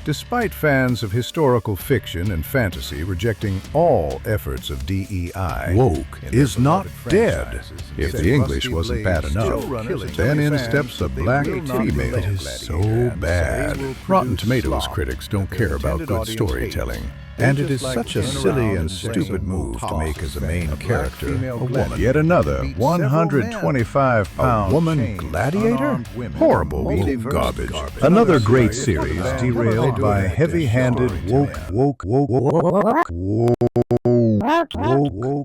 Despite fans of historical fiction and fantasy rejecting all efforts of DEI, woke is not dead. If the English wasn't bad enough, then in steps a black female. It is so bad. Rotten Tomatoes critics don't care about good storytelling. And it is such a silly and stupid move to make as a main character a woman. Yet another 125-pound woman gladiator? Horrible garbage. Another great series derailed by heavy-handed woke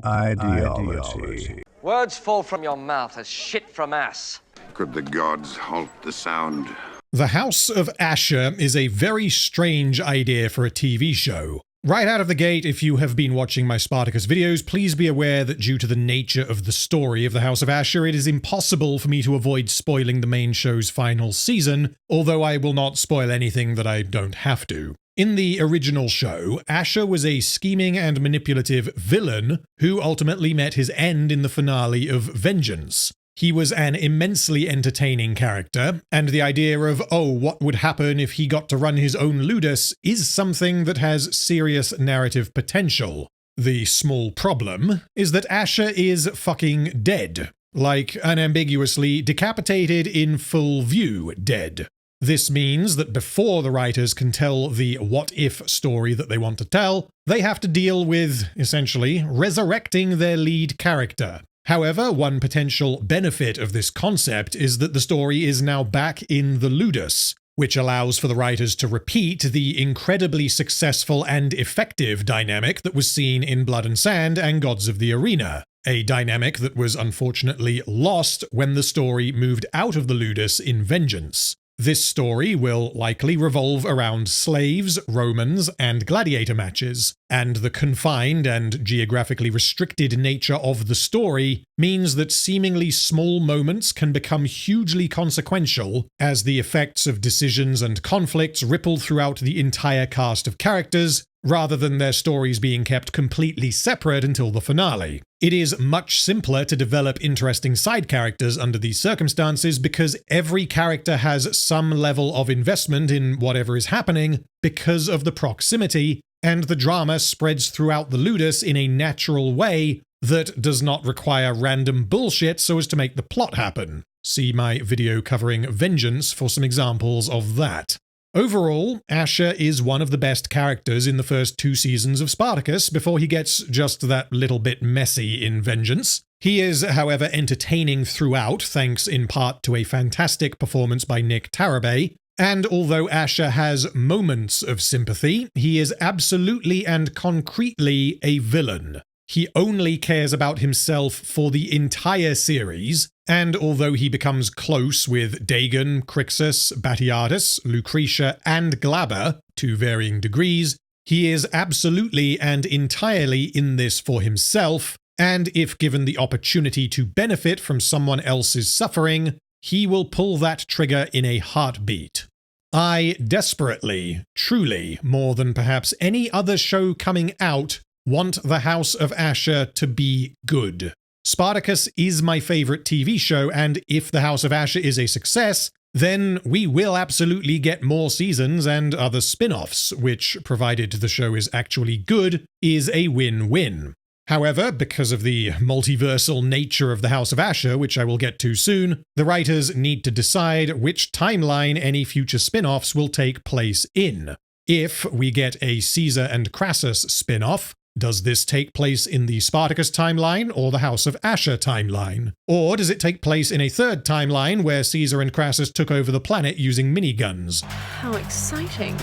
ideology. Words fall from your mouth as shit from ass. Could the gods halt the sound? The House of Ashur is a very strange idea for a TV show. Right out of the gate, if you have been watching my Spartacus videos, please be aware that due to the nature of the story of the House of Ashur, it is impossible for me to avoid spoiling the main show's final season, although I will not spoil anything that I don't have to. In the original show, Ashur was a scheming and manipulative villain who ultimately met his end in the finale of Vengeance. He was an immensely entertaining character, and the idea of, oh, what would happen if he got to run his own ludus is something that has serious narrative potential. The small problem is that Ashur is fucking dead. Like, unambiguously decapitated in full view dead. This means that before the writers can tell the what-if story that they want to tell, they have to deal with, essentially, resurrecting their lead character. However, one potential benefit of this concept is that the story is now back in the ludus, which allows for the writers to repeat the incredibly successful and effective dynamic that was seen in Blood and Sand and Gods of the Arena, a dynamic that was unfortunately lost when the story moved out of the ludus in Vengeance. This story will likely revolve around slaves, Romans, and gladiator matches, and the confined and geographically restricted nature of the story means that seemingly small moments can become hugely consequential as the effects of decisions and conflicts ripple throughout the entire cast of characters, rather than their stories being kept completely separate until the finale. It is much simpler to develop interesting side characters under these circumstances because every character has some level of investment in whatever is happening because of the proximity, and the drama spreads throughout the ludus in a natural way that does not require random bullshit so as to make the plot happen. See my video covering Vengeance for some examples of that. Overall, Ashur is one of the best characters in the first 2 seasons of Spartacus before he gets just that little bit messy in Vengeance. He is, however, entertaining throughout, thanks in part to a fantastic performance by Nick Tarabay, and although Ashur has moments of sympathy, he is absolutely and concretely a villain. He only cares about himself for the entire series, and although he becomes close with Dagon, Crixus, Batiatus, Lucretia, and Glaber, to varying degrees, he is absolutely and entirely in this for himself, and if given the opportunity to benefit from someone else's suffering, he will pull that trigger in a heartbeat. I desperately, truly, more than perhaps any other show coming out, want the House of Ashur to be good. Spartacus is my favorite TV show, and if the House of Ashur is a success, then we will absolutely get more seasons and other spin-offs, which, provided the show is actually good, is a win-win. However, because of the multiversal nature of the House of Ashur, which I will get to soon, the writers need to decide which timeline any future spin-offs will take place in. If we get a Caesar and Crassus spin-off, does this take place in the Spartacus timeline or the House of Ashur timeline? Or does it take place in a third timeline where Caesar and Crassus took over the planet using miniguns? How exciting.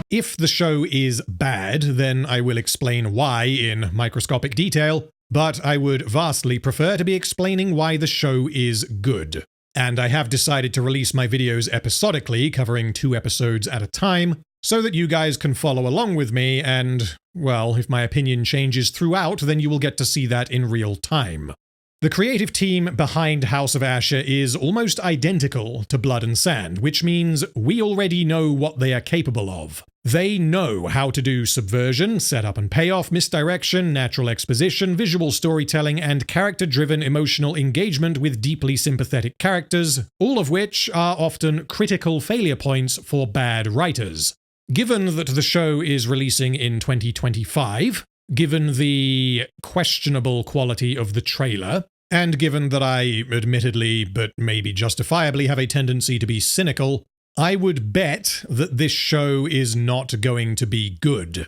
If the show is bad, then I will explain why in microscopic detail, but I would vastly prefer to be explaining why the show is good. And I have decided to release my videos episodically, covering 2 episodes at a time, so that you guys can follow along with me and, well, if my opinion changes throughout, then you will get to see that in real time. The creative team behind House of Ashur is almost identical to Blood and Sand, which means we already know what they are capable of. They know how to do subversion, setup and payoff, misdirection, natural exposition, visual storytelling, and character-driven emotional engagement with deeply sympathetic characters, all of which are often critical failure points for bad writers. Given that the show is releasing in 2025, given the questionable quality of the trailer, and given that I admittedly, but maybe justifiably, have a tendency to be cynical, I would bet that this show is not going to be good.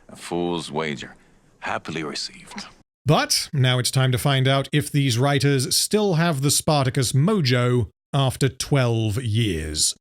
A fool's wager. Happily received. But now it's time to find out if these writers still have the Spartacus mojo after 12 years.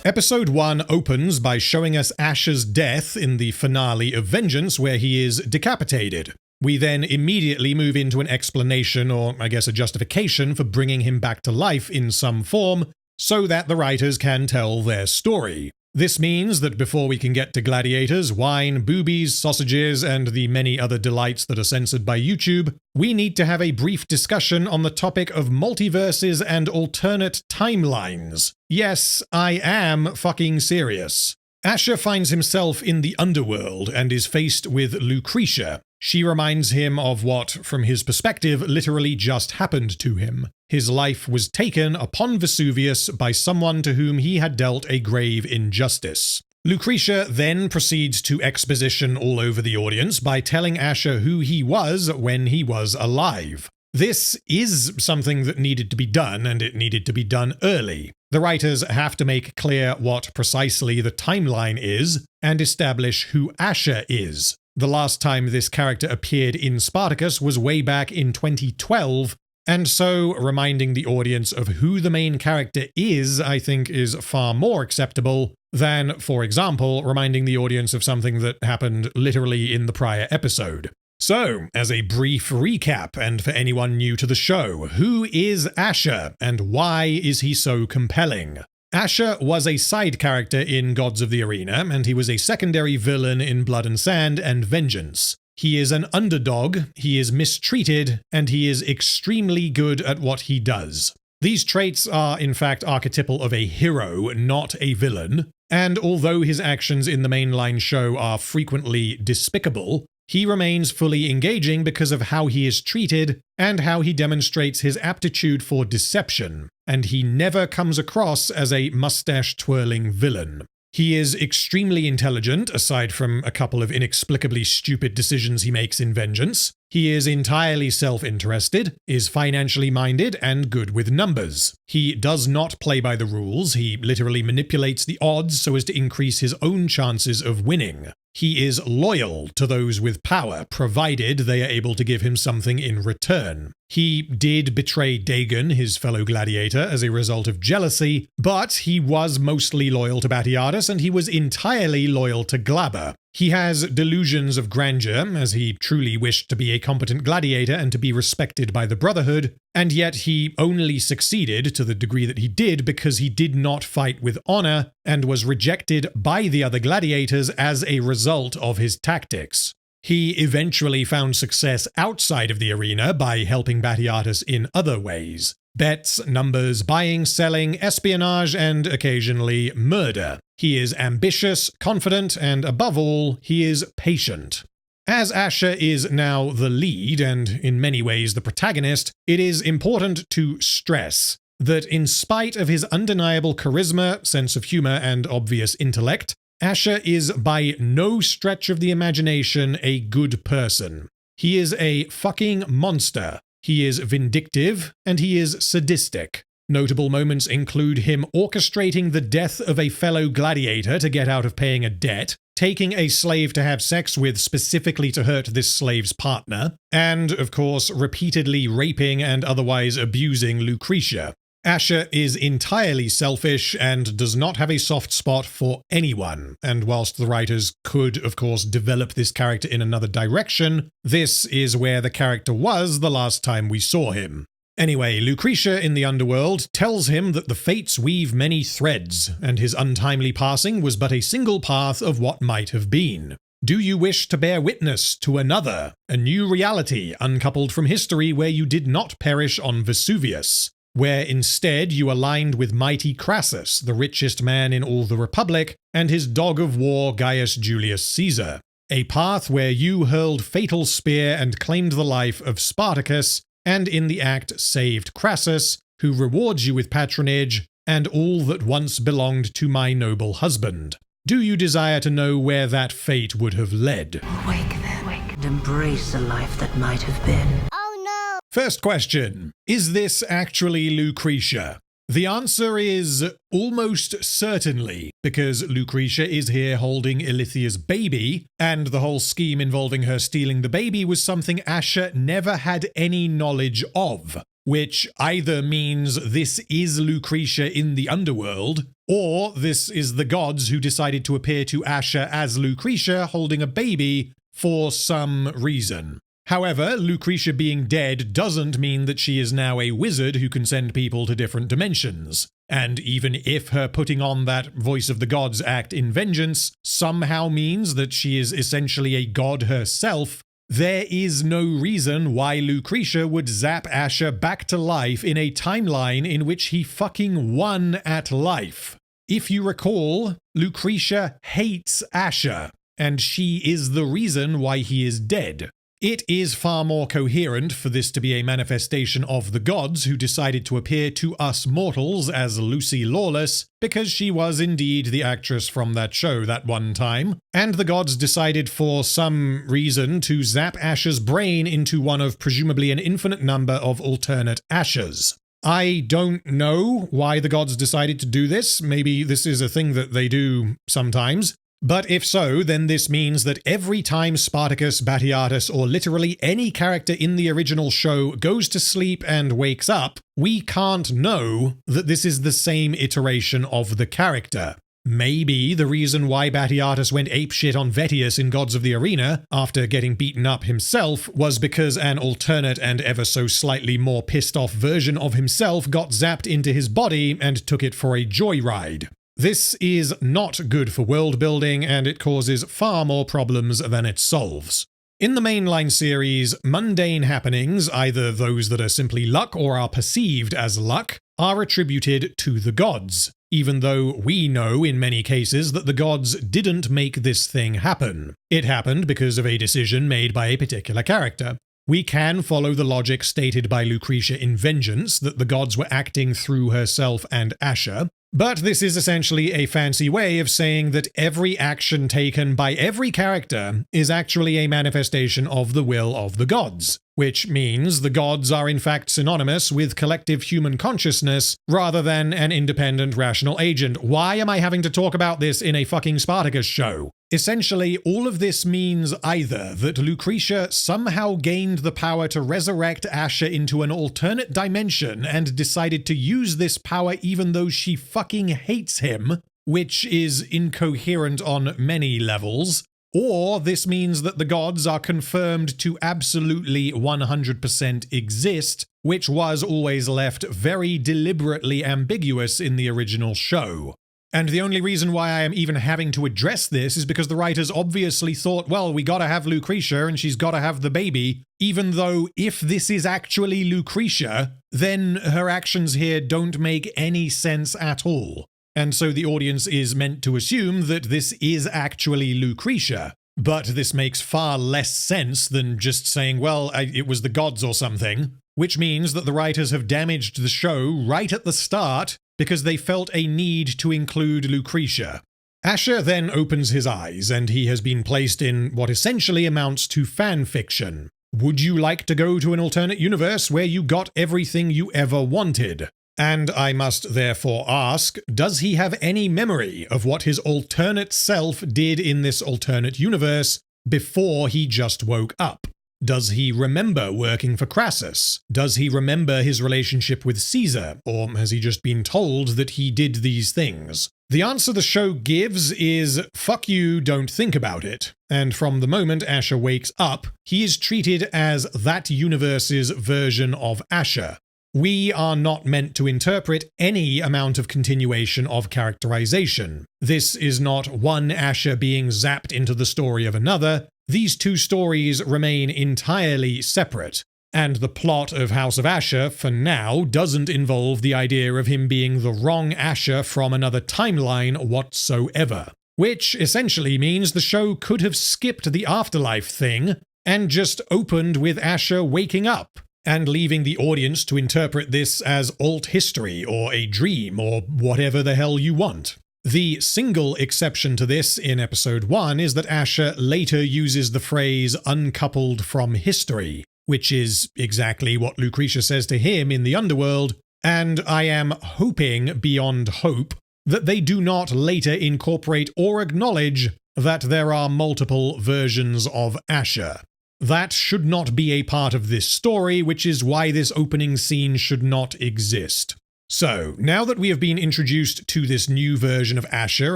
Episode 1 opens by showing us Ashur's death in the finale of Vengeance, where he is decapitated. We then immediately move into an explanation, or I guess a justification, for bringing him back to life in some form, so that the writers can tell their story. This means that before we can get to gladiators, wine, boobies, sausages, and the many other delights that are censored by YouTube, we need to have a brief discussion on the topic of multiverses and alternate timelines. Yes, I am fucking serious. Ashur finds himself in the underworld and is faced with Lucretia. She reminds him of what, from his perspective, literally just happened to him. His life was taken upon Vesuvius by someone to whom he had dealt a grave injustice. Lucretia then proceeds to exposition all over the audience by telling Ashur who he was when he was alive. This is something that needed to be done, and it needed to be done early. The writers have to make clear what precisely the timeline is, and establish who Ashur is. The last time this character appeared in Spartacus was way back in 2012, and so reminding the audience of who the main character is, I think, is far more acceptable than, for example, reminding the audience of something that happened literally in the prior episode. So, as a brief recap, and for anyone new to the show, who is Ashur, and why is he so compelling? Ashur was a side character in Gods of the Arena, and he was a secondary villain in Blood and Sand and Vengeance. He is an underdog, he is mistreated, and he is extremely good at what he does. These traits are, in fact, archetypal of a hero, not a villain, and although his actions in the mainline show are frequently despicable, he remains fully engaging because of how he is treated and how he demonstrates his aptitude for deception, and he never comes across as a mustache-twirling villain. He is extremely intelligent, aside from a couple of inexplicably stupid decisions he makes in Vengeance. He is entirely self-interested, is financially minded, and good with numbers. He does not play by the rules, he literally manipulates the odds so as to increase his own chances of winning. He is loyal to those with power, provided they are able to give him something in return. He did betray Dagon, his fellow gladiator, as a result of jealousy, but he was mostly loyal to Batiatus, and he was entirely loyal to Glaber. He has delusions of grandeur, as he truly wished to be a competent gladiator and to be respected by the Brotherhood, and yet he only succeeded to the degree that he did because he did not fight with honor and was rejected by the other gladiators as a result of his tactics. He eventually found success outside of the arena by helping Batiatus in other ways. Bets, numbers, buying, selling, espionage, and occasionally murder. He is ambitious, confident, and above all, he is patient. As Ashur is now the lead, and in many ways the protagonist, it is important to stress that in spite of his undeniable charisma, sense of humor, and obvious intellect, Ashur is by no stretch of the imagination a good person. He is a fucking monster. He is vindictive, and he is sadistic. Notable moments include him orchestrating the death of a fellow gladiator to get out of paying a debt, taking a slave to have sex with specifically to hurt this slave's partner, and, of course, repeatedly raping and otherwise abusing Lucretia. Ashur is entirely selfish and does not have a soft spot for anyone, and whilst the writers could, of course, develop this character in another direction, this is where the character was the last time we saw him. Anyway, Lucretia in the underworld tells him that the fates weave many threads, and his untimely passing was but a single path of what might have been. Do you wish to bear witness to another, a new reality uncoupled from history where you did not perish on Vesuvius? Where instead you aligned with mighty Crassus, the richest man in all the Republic, and his dog of war Gaius Julius Caesar. A path where you hurled fatal spear and claimed the life of Spartacus, and in the act saved Crassus, who rewards you with patronage, and all that once belonged to my noble husband. Do you desire to know where that fate would have led? Wake then, wake, and embrace a life that might have been. Oh no! First question, is this actually Lucretia? The answer is almost certainly, because Lucretia is here holding Ilithia's baby, and the whole scheme involving her stealing the baby was something Ashur never had any knowledge of, which either means this is Lucretia in the underworld, or this is the gods who decided to appear to Ashur as Lucretia holding a baby for some reason. However, Lucretia being dead doesn't mean that she is now a wizard who can send people to different dimensions. And even if her putting on that Voice of the Gods act in vengeance somehow means that she is essentially a god herself, there is no reason why Lucretia would zap Ashur back to life in a timeline in which he fucking won at life. If you recall, Lucretia hates Ashur, and she is the reason why he is dead. It is far more coherent for this to be a manifestation of the gods who decided to appear to us mortals as Lucy Lawless, because she was indeed the actress from that show that one time, and the gods decided for some reason to zap Ashur's brain into one of presumably an infinite number of alternate Ashurs. I don't know why the gods decided to do this. Maybe this is a thing that they do sometimes. But if so, then this means that every time Spartacus, Batiatus, or literally any character in the original show goes to sleep and wakes up, we can't know that this is the same iteration of the character. Maybe the reason why Batiatus went apeshit on Vettius in Gods of the Arena after getting beaten up himself was because an alternate and ever so slightly more pissed off version of himself got zapped into his body and took it for a joyride. This is not good for world building, and it causes far more problems than it solves. In the mainline series, mundane happenings, either those that are simply luck or are perceived as luck, are attributed to the gods, even though we know in many cases that the gods didn't make this thing happen. It happened because of a decision made by a particular character. We can follow the logic stated by Lucretia in Vengeance that the gods were acting through herself and Ashur, but this is essentially a fancy way of saying that every action taken by every character is actually a manifestation of the will of the gods, which means the gods are in fact synonymous with collective human consciousness rather than an independent rational agent. Why am I having to talk about this in a fucking Spartacus show? Essentially, all of this means either that Lucretia somehow gained the power to resurrect Ashur into an alternate dimension and decided to use this power even though she fucking hates him, which is incoherent on many levels, or this means that the gods are confirmed to absolutely 100% exist, which was always left very deliberately ambiguous in the original show. And the only reason why I am even having to address this is because the writers obviously thought, well, we gotta have Lucretia and she's gotta have the baby, even though if this is actually Lucretia, then her actions here don't make any sense at all. And so the audience is meant to assume that this is actually Lucretia. But this makes far less sense than just saying, well, it was the gods or something, which means that the writers have damaged the show right at the start because they felt a need to include Lucretia. Ashur then opens his eyes, and he has been placed in what essentially amounts to fan fiction. Would you like to go to an alternate universe where you got everything you ever wanted? And I must therefore ask, does he have any memory of what his alternate self did in this alternate universe before he just woke up? Does he remember working for Crassus? Does he remember his relationship with Caesar? Or has he just been told that he did these things? The answer the show gives is, fuck you, don't think about it. And from the moment Ashur wakes up, he is treated as that universe's version of Ashur. We are not meant to interpret any amount of continuation of characterization. This is not one Ashur being zapped into the story of another. These two stories remain entirely separate, and the plot of House of Ashur, for now, doesn't involve the idea of him being the wrong Ashur from another timeline whatsoever. Which essentially means the show could have skipped the afterlife thing and just opened with Ashur waking up, and leaving the audience to interpret this as alt history or a dream or whatever the hell you want. The single exception to this in episode 1 is that Ashur later uses the phrase uncoupled from history, which is exactly what Lucretia says to him in the underworld, and I am hoping beyond hope that they do not later incorporate or acknowledge that there are multiple versions of Ashur. That should not be a part of this story, which is why this opening scene should not exist. So, now that we have been introduced to this new version of Ashur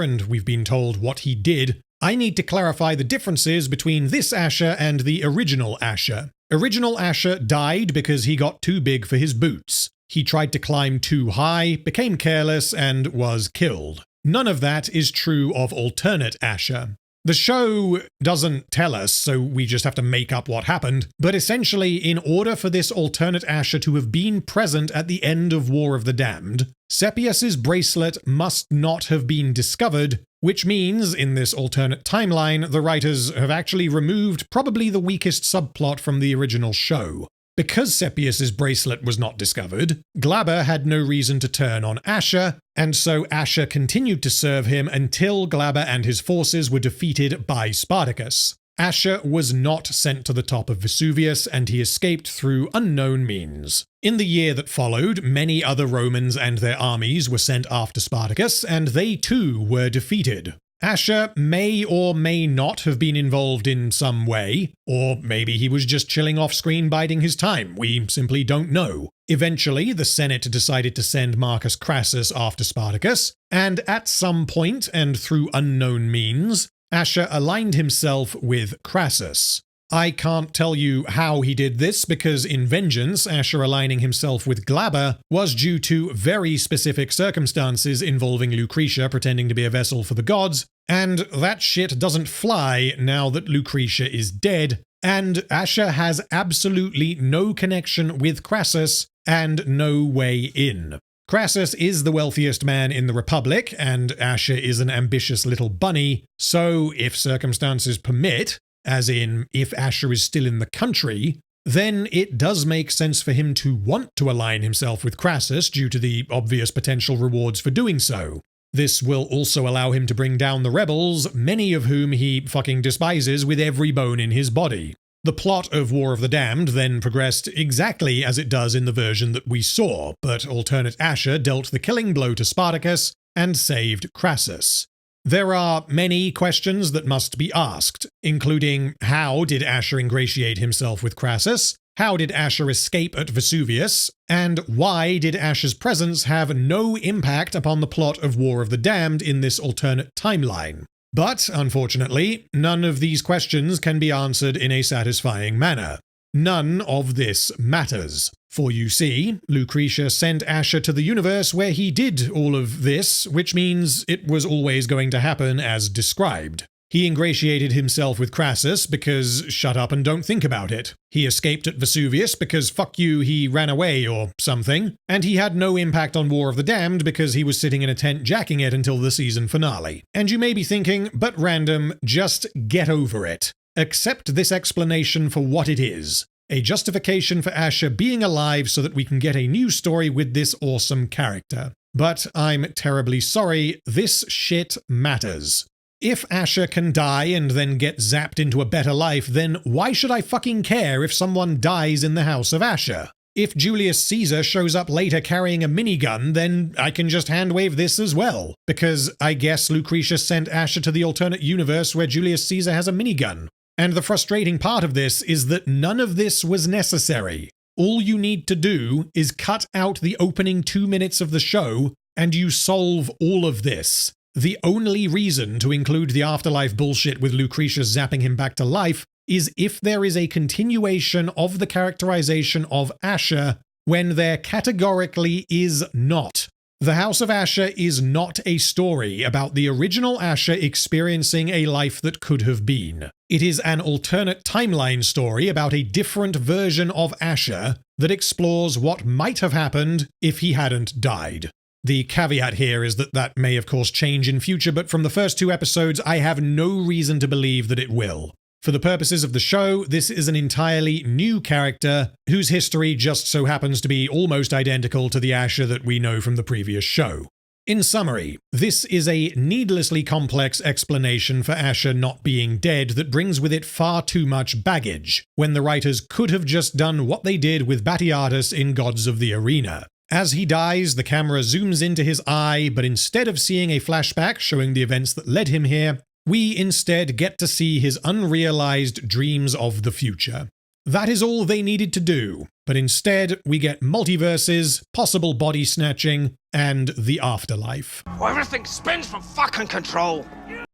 and we've been told what he did, I need to clarify the differences between this Ashur and the original Ashur. Original Ashur died because he got too big for his boots. He tried to climb too high, became careless, and was killed. None of that is true of alternate Ashur. The show doesn't tell us, so we just have to make up what happened, but essentially, in order for this alternate Ashur to have been present at the end of War of the Damned, Sepius's bracelet must not have been discovered, which means, in this alternate timeline, the writers have actually removed probably the weakest subplot from the original show. Because Sepius's bracelet was not discovered, Glaber had no reason to turn on Ashur, and so Ashur continued to serve him until Glaber and his forces were defeated by Spartacus. Ashur was not sent to the top of Vesuvius, and he escaped through unknown means. In the year that followed, many other Romans and their armies were sent after Spartacus, and they too were defeated. Ashur may or may not have been involved in some way, or maybe he was just chilling off screen biding his time. We simply don't know. Eventually, the Senate decided to send Marcus Crassus after Spartacus, and at some point, and through unknown means, Ashur aligned himself with Crassus. I can't tell you how he did this because in Vengeance, Ashur aligning himself with Glaber was due to very specific circumstances involving Lucretia pretending to be a vessel for the gods, and that shit doesn't fly now that Lucretia is dead, and Ashur has absolutely no connection with Crassus and no way in. Crassus is the wealthiest man in the Republic, and Ashur is an ambitious little bunny, so if circumstances permit, as in, if Ashur is still in the country, then it does make sense for him to want to align himself with Crassus due to the obvious potential rewards for doing so. This will also allow him to bring down the rebels, many of whom he fucking despises with every bone in his body. The plot of War of the Damned then progressed exactly as it does in the version that we saw, but alternate Ashur dealt the killing blow to Spartacus and saved Crassus. There are many questions that must be asked, including how did Ashur ingratiate himself with Crassus, how did Ashur escape at Vesuvius, and why did Ashur's presence have no impact upon the plot of War of the Damned in this alternate timeline. But, unfortunately, none of these questions can be answered in a satisfying manner. None of this matters. For you see, Lucretia sent Ashur to the universe where he did all of this, which means it was always going to happen as described. He ingratiated himself with Crassus because shut up and don't think about it. He escaped at Vesuvius because fuck you, he ran away or something. And he had no impact on War of the Damned because he was sitting in a tent jacking it until the season finale. And you may be thinking, but random, just get over it. Accept this explanation for what it is. A justification for Ashur being alive so that we can get a new story with this awesome character. But I'm terribly sorry, this shit matters. If Ashur can die and then get zapped into a better life, then why should I fucking care if someone dies in the House of Ashur? If Julius Caesar shows up later carrying a minigun, then I can just handwave this as well. Because I guess Lucretia sent Ashur to the alternate universe where Julius Caesar has a minigun. And the frustrating part of this is that none of this was necessary. All you need to do is cut out the opening 2 minutes of the show, and you solve all of this. The only reason to include the afterlife bullshit with Lucretia zapping him back to life is if there is a continuation of the characterization of Ashur when there categorically is not. The House of Ashur is not a story about the original Ashur experiencing a life that could have been. It is an alternate timeline story about a different version of Ashur that explores what might have happened if he hadn't died. The caveat here is that may of course change in future, but from the first 2 episodes, I have no reason to believe that it will. For the purposes of the show, this is an entirely new character whose history just so happens to be almost identical to the Ashur that we know from the previous show. In summary, this is a needlessly complex explanation for Ashur not being dead that brings with it far too much baggage, when the writers could have just done what they did with Batiatus in Gods of the Arena. As he dies, the camera zooms into his eye, but instead of seeing a flashback showing the events that led him here, we instead get to see his unrealized dreams of the future. That is all they needed to do, but instead we get multiverses, possible body snatching, and the afterlife. Well, everything spins from fucking control.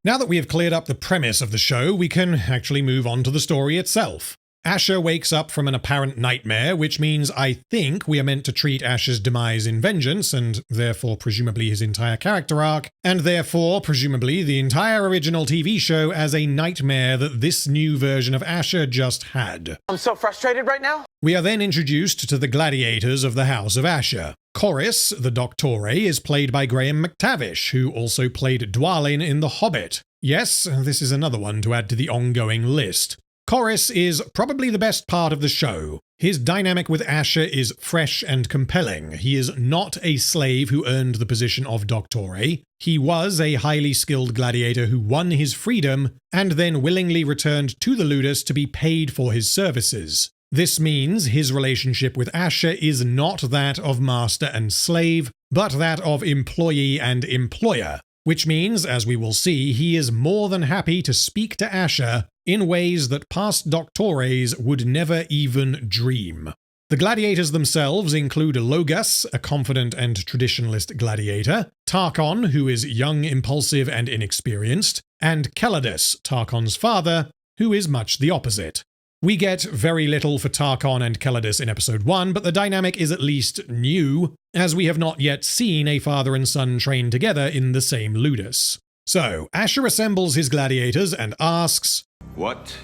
Now that we have cleared up the premise of the show, we can actually move on to the story itself. Ashur wakes up from an apparent nightmare, which means I think we are meant to treat Ashur's demise in vengeance, and therefore presumably his entire character arc, and therefore presumably the entire original TV show as a nightmare that this new version of Ashur just had. I'm so frustrated right now. We are then introduced to the gladiators of the House of Ashur. Chorus, the Doctore, is played by Graham McTavish, who also played Dwalin in The Hobbit. Yes, this is another one to add to the ongoing list. Chorus is probably the best part of the show. His dynamic with Ashur is fresh and compelling. He is not a slave who earned the position of Doctore. He was a highly skilled gladiator who won his freedom and then willingly returned to the Ludus to be paid for his services. This means his relationship with Ashur is not that of master and slave, but that of employee and employer, which means, as we will see, he is more than happy to speak to Ashur in ways that past Doctores would never even dream. The gladiators themselves include Logus, a confident and traditionalist gladiator, Tarchon, who is young, impulsive, and inexperienced, and Celadus, Tarchon's father, who is much the opposite. We get very little for Tarchon and Celadus in episode 1, but the dynamic is at least new, as we have not yet seen a father and son train together in the same Ludus. So, Ashur assembles his gladiators and asks, What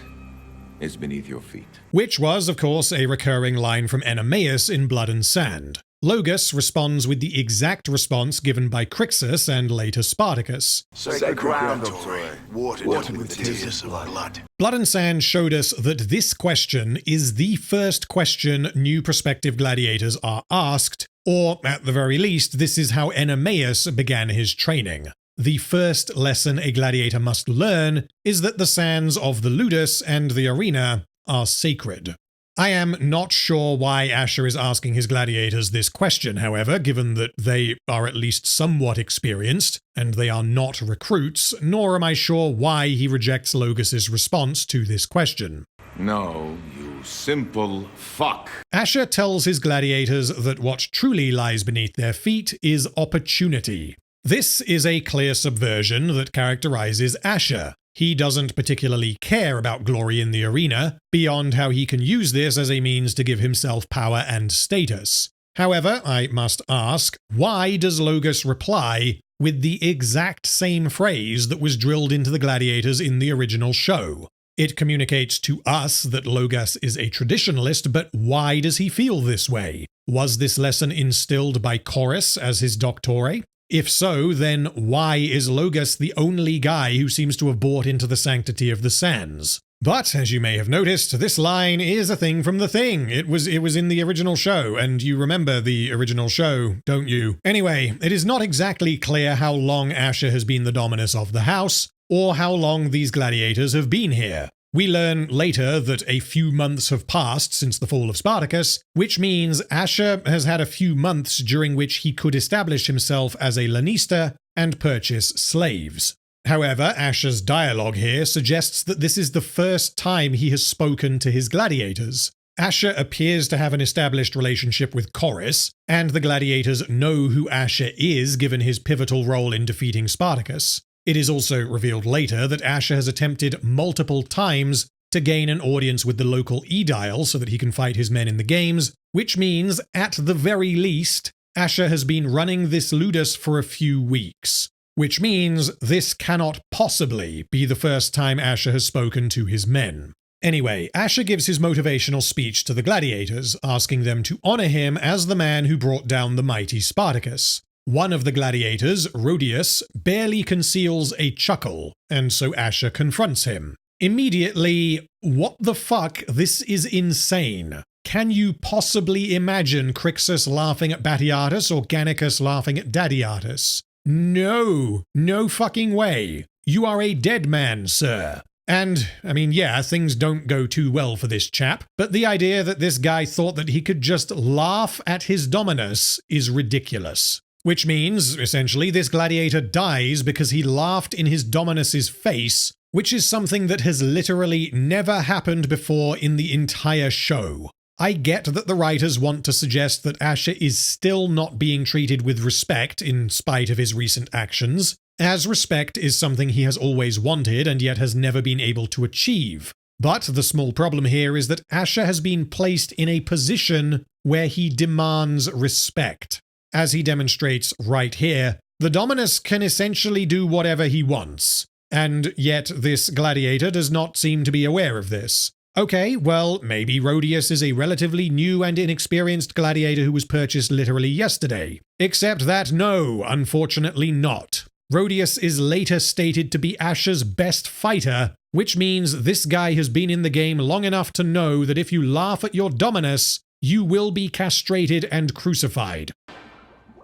is beneath your feet? Which was, of course, a recurring line from Enemaeus in Blood and Sand. Logus responds with the exact response given by Crixus and later Spartacus. Sacred ground, Doctore, watered with the tears of blood. Blood and Sand showed us that this question is the first question new prospective gladiators are asked, or at the very least, this is how Enemaeus began his training. The first lesson a gladiator must learn is that the sands of the Ludus and the arena are sacred. I am not sure why Ashur is asking his gladiators this question, however, given that they are at least somewhat experienced, and they are not recruits, nor am I sure why he rejects Logus's response to this question. No, you simple fuck. Ashur tells his gladiators that what truly lies beneath their feet is opportunity. This is a clear subversion that characterizes Ashur. He doesn't particularly care about glory in the arena, beyond how he can use this as a means to give himself power and status. However, I must ask, why does Logus reply with the exact same phrase that was drilled into the gladiators in the original show? It communicates to us that Logus is a traditionalist, but why does he feel this way? Was this lesson instilled by Chorus as his Doctore? If so, then why is Logus the only guy who seems to have bought into the sanctity of the sands? But, as you may have noticed, this line is a thing from The Thing. It was in the original show, and you remember the original show, don't you? Anyway, it is not exactly clear how long Ashur has been the Dominus of the house, or how long these gladiators have been here. We learn later that a few months have passed since the fall of Spartacus, which means Ashur has had a few months during which he could establish himself as a lanista and purchase slaves. However, Ashur's dialogue here suggests that this is the first time he has spoken to his gladiators. Ashur appears to have an established relationship with Chorus, and the gladiators know who Ashur is given his pivotal role in defeating Spartacus. It is also revealed later that Ashur has attempted multiple times to gain an audience with the local aedile so that he can fight his men in the games, which means, at the very least, Ashur has been running this Ludus for a few weeks. Which means this cannot possibly be the first time Ashur has spoken to his men. Anyway, Ashur gives his motivational speech to the gladiators, asking them to honor him as the man who brought down the mighty Spartacus. One of the gladiators, Rhodius, barely conceals a chuckle, and so Ashur confronts him. Immediately, what the fuck? This is insane. Can you possibly imagine Crixus laughing at Batiatus or Gannicus laughing at Dadiatus? No. No fucking way. You are a dead man, sir. And, I mean, yeah, things don't go too well for this chap, but the idea that this guy thought that he could just laugh at his Dominus is ridiculous. Which means, essentially, this gladiator dies because he laughed in his Dominus's face, which is something that has literally never happened before in the entire show. I get that the writers want to suggest that Ashur is still not being treated with respect in spite of his recent actions, as respect is something he has always wanted and yet has never been able to achieve. But the small problem here is that Ashur has been placed in a position where he demands respect. As he demonstrates right here, the Dominus can essentially do whatever he wants, and yet this gladiator does not seem to be aware of this. Okay, well, maybe Rhodius is a relatively new and inexperienced gladiator who was purchased literally yesterday. Except that no, unfortunately not. Rhodius is later stated to be Ashur's best fighter, which means this guy has been in the game long enough to know that if you laugh at your Dominus, you will be castrated and crucified.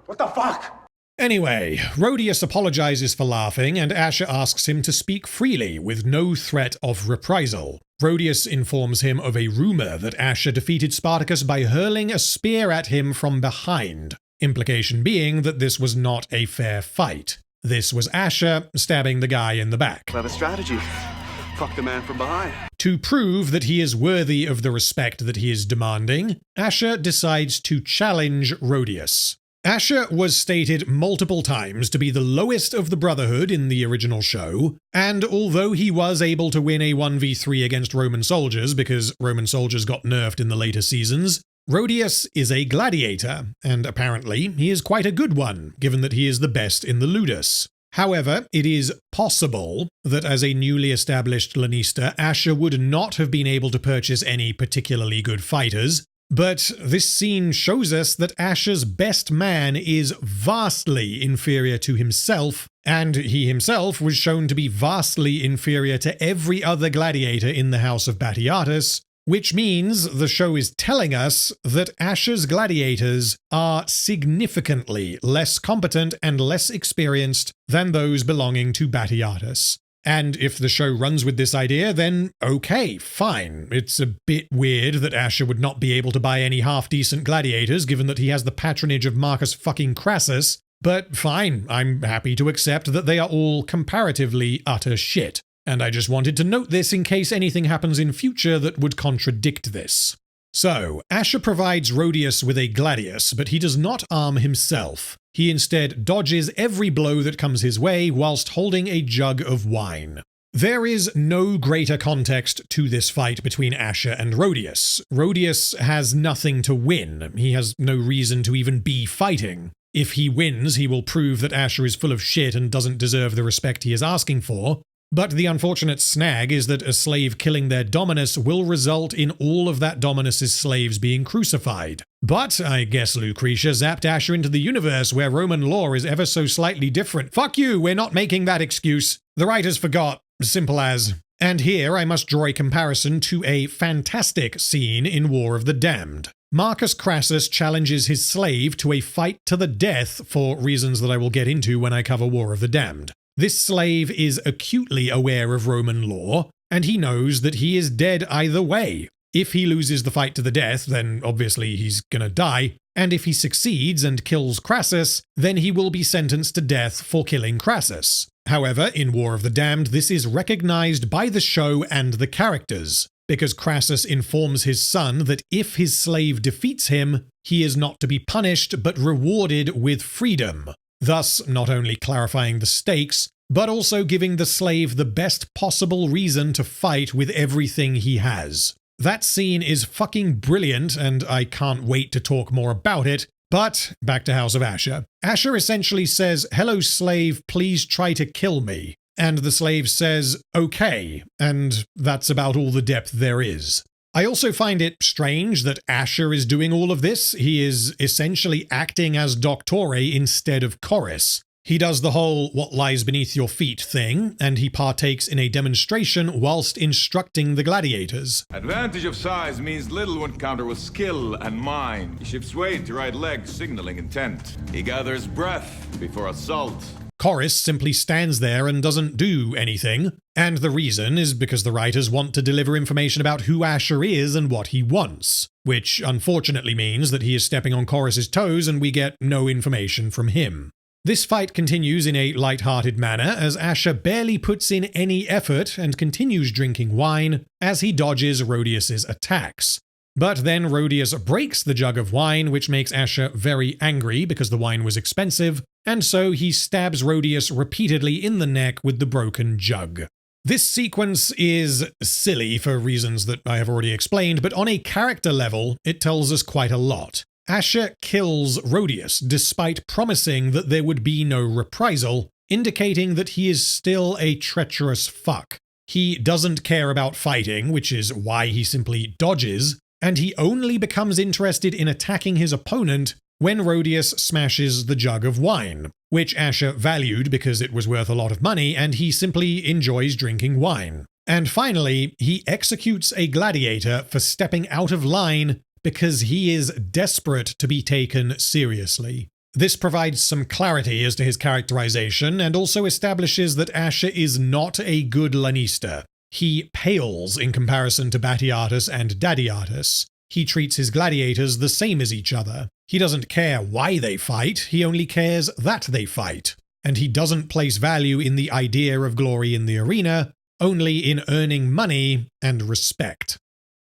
What the fuck? Anyway, Rhodius apologizes for laughing, and Ashur asks him to speak freely, with no threat of reprisal. Rhodius informs him of a rumor that Ashur defeated Spartacus by hurling a spear at him from behind, implication being that this was not a fair fight. This was Ashur stabbing the guy in the back. Clever strategy. Fuck the man from behind. To prove that he is worthy of the respect that he is demanding, Ashur decides to challenge Rhodius. Ashur was stated multiple times to be the lowest of the Brotherhood in the original show, and although he was able to win a 1v3 against Roman soldiers because Roman soldiers got nerfed in the later seasons, Rhodius is a gladiator, and apparently he is quite a good one, given that he is the best in the ludus. However, it is possible that as a newly established lanista, Ashur would not have been able to purchase any particularly good fighters, but this scene shows us that Ashur's best man is vastly inferior to himself, and he himself was shown to be vastly inferior to every other gladiator in the House of Batiatus, which means the show is telling us that Ashur's gladiators are significantly less competent and less experienced than those belonging to Batiatus. And if the show runs with this idea, then okay, fine. It's a bit weird that Ashur would not be able to buy any half-decent gladiators, given that he has the patronage of Marcus fucking Crassus, but fine, I'm happy to accept that they are all comparatively utter shit. And I just wanted to note this in case anything happens in future that would contradict this. So, Ashur provides Rhodius with a gladius, but he does not arm himself. He instead dodges every blow that comes his way whilst holding a jug of wine. There is no greater context to this fight between Ashur and Rhodius. Rhodius has nothing to win. He has no reason to even be fighting. If he wins, he will prove that Ashur is full of shit and doesn't deserve the respect he is asking for. But the unfortunate snag is that a slave killing their Dominus will result in all of that Dominus's slaves being crucified. But I guess Lucretia zapped Ashur into the universe where Roman law is ever so slightly different. Fuck you, we're not making that excuse. The writers forgot. Simple as. And here I must draw a comparison to a fantastic scene in War of the Damned. Marcus Crassus challenges his slave to a fight to the death for reasons that I will get into when I cover War of the Damned. This slave is acutely aware of Roman law, and he knows that he is dead either way. If he loses the fight to the death, then obviously he's gonna die, and if he succeeds and kills Crassus, then he will be sentenced to death for killing Crassus. However, in War of the Damned, this is recognized by the show and the characters, because Crassus informs his son that if his slave defeats him, he is not to be punished but rewarded with freedom. Thus, not only clarifying the stakes, but also giving the slave the best possible reason to fight with everything he has. That scene is fucking brilliant, and I can't wait to talk more about it, but back to House of Ashur. Ashur essentially says, "Hello slave, please try to kill me." And the slave says, "Okay," and that's about all the depth there is. I also find it strange that Ashur is doing all of this. He is essentially acting as Doctore instead of Chorus. He does the whole what lies beneath your feet thing, and he partakes in a demonstration whilst instructing the gladiators. Advantage of size means little when countered with skill and mind. He shifts weight to right leg, signaling intent. He gathers breath before assault. Chorus simply stands there and doesn't do anything, and the reason is because the writers want to deliver information about who Ashur is and what he wants, which unfortunately means that he is stepping on Chorus's toes and we get no information from him. This fight continues in a light-hearted manner as Ashur barely puts in any effort and continues drinking wine as he dodges Rhodius's attacks. But then Rhodius breaks the jug of wine, which makes Ashur very angry because the wine was expensive, and so he stabs Rhodius repeatedly in the neck with the broken jug. This sequence is silly for reasons that I have already explained, but on a character level, it tells us quite a lot. Ashur kills Rhodius despite promising that there would be no reprisal, indicating that he is still a treacherous fuck. He doesn't care about fighting, which is why he simply dodges, and he only becomes interested in attacking his opponent when Rhodius smashes the jug of wine, which Ashur valued because it was worth a lot of money and he simply enjoys drinking wine. And finally, he executes a gladiator for stepping out of line because he is desperate to be taken seriously. This provides some clarity as to his characterization and also establishes that Ashur is not a good Lannister. He pales in comparison to Batiatus and Dadiatus. He treats his gladiators the same as each other. He doesn't care why they fight, he only cares that they fight. And he doesn't place value in the idea of glory in the arena, only in earning money and respect.